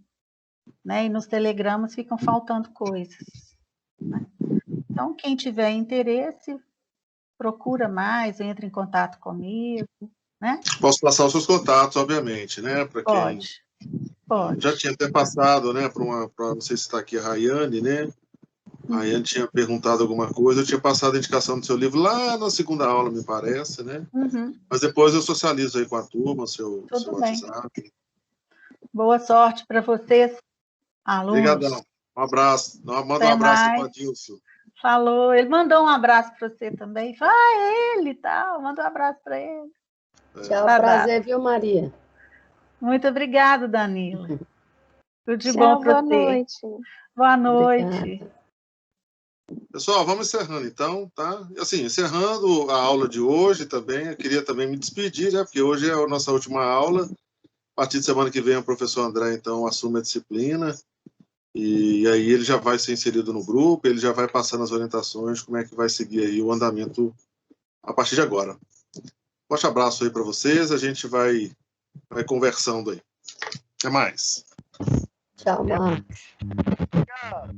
né? E nos telegramas ficam faltando coisas, né? Então, quem tiver interesse, procura mais, entra em contato comigo, né? Posso passar os seus contatos, obviamente, né? Para quem pode. Já tinha até passado, né? Não sei se está aqui a Rayane, né? A Rayane tinha perguntado alguma coisa, eu tinha passado a indicação do seu livro lá na segunda aula, me parece, né? Uhum. Mas depois eu socializo aí com a turma, seu WhatsApp. Boa sorte para vocês, alunos. Obrigadão. Um abraço. Manda Até um abraço mais. para o Adilson. Falou. Ele mandou um abraço para você também. Ele e tal. Manda um abraço para ele. Tchau, prazer, viu, Maria? Muito obrigada, Danila. Tudo de Tchau, bom para você. Boa noite. Boa noite. Obrigada. Pessoal, vamos encerrando então, tá? Assim, encerrando a aula de hoje também, eu queria também me despedir, né? Porque hoje é a nossa última aula. A partir de semana que vem, o professor André, então, assume a disciplina. E aí ele já vai ser inserido no grupo, ele já vai passando as orientações, como é que vai seguir aí o andamento a partir de agora. Forte abraço aí para vocês, a gente vai conversando aí. Até mais. Tchau, Marcos. Tchau.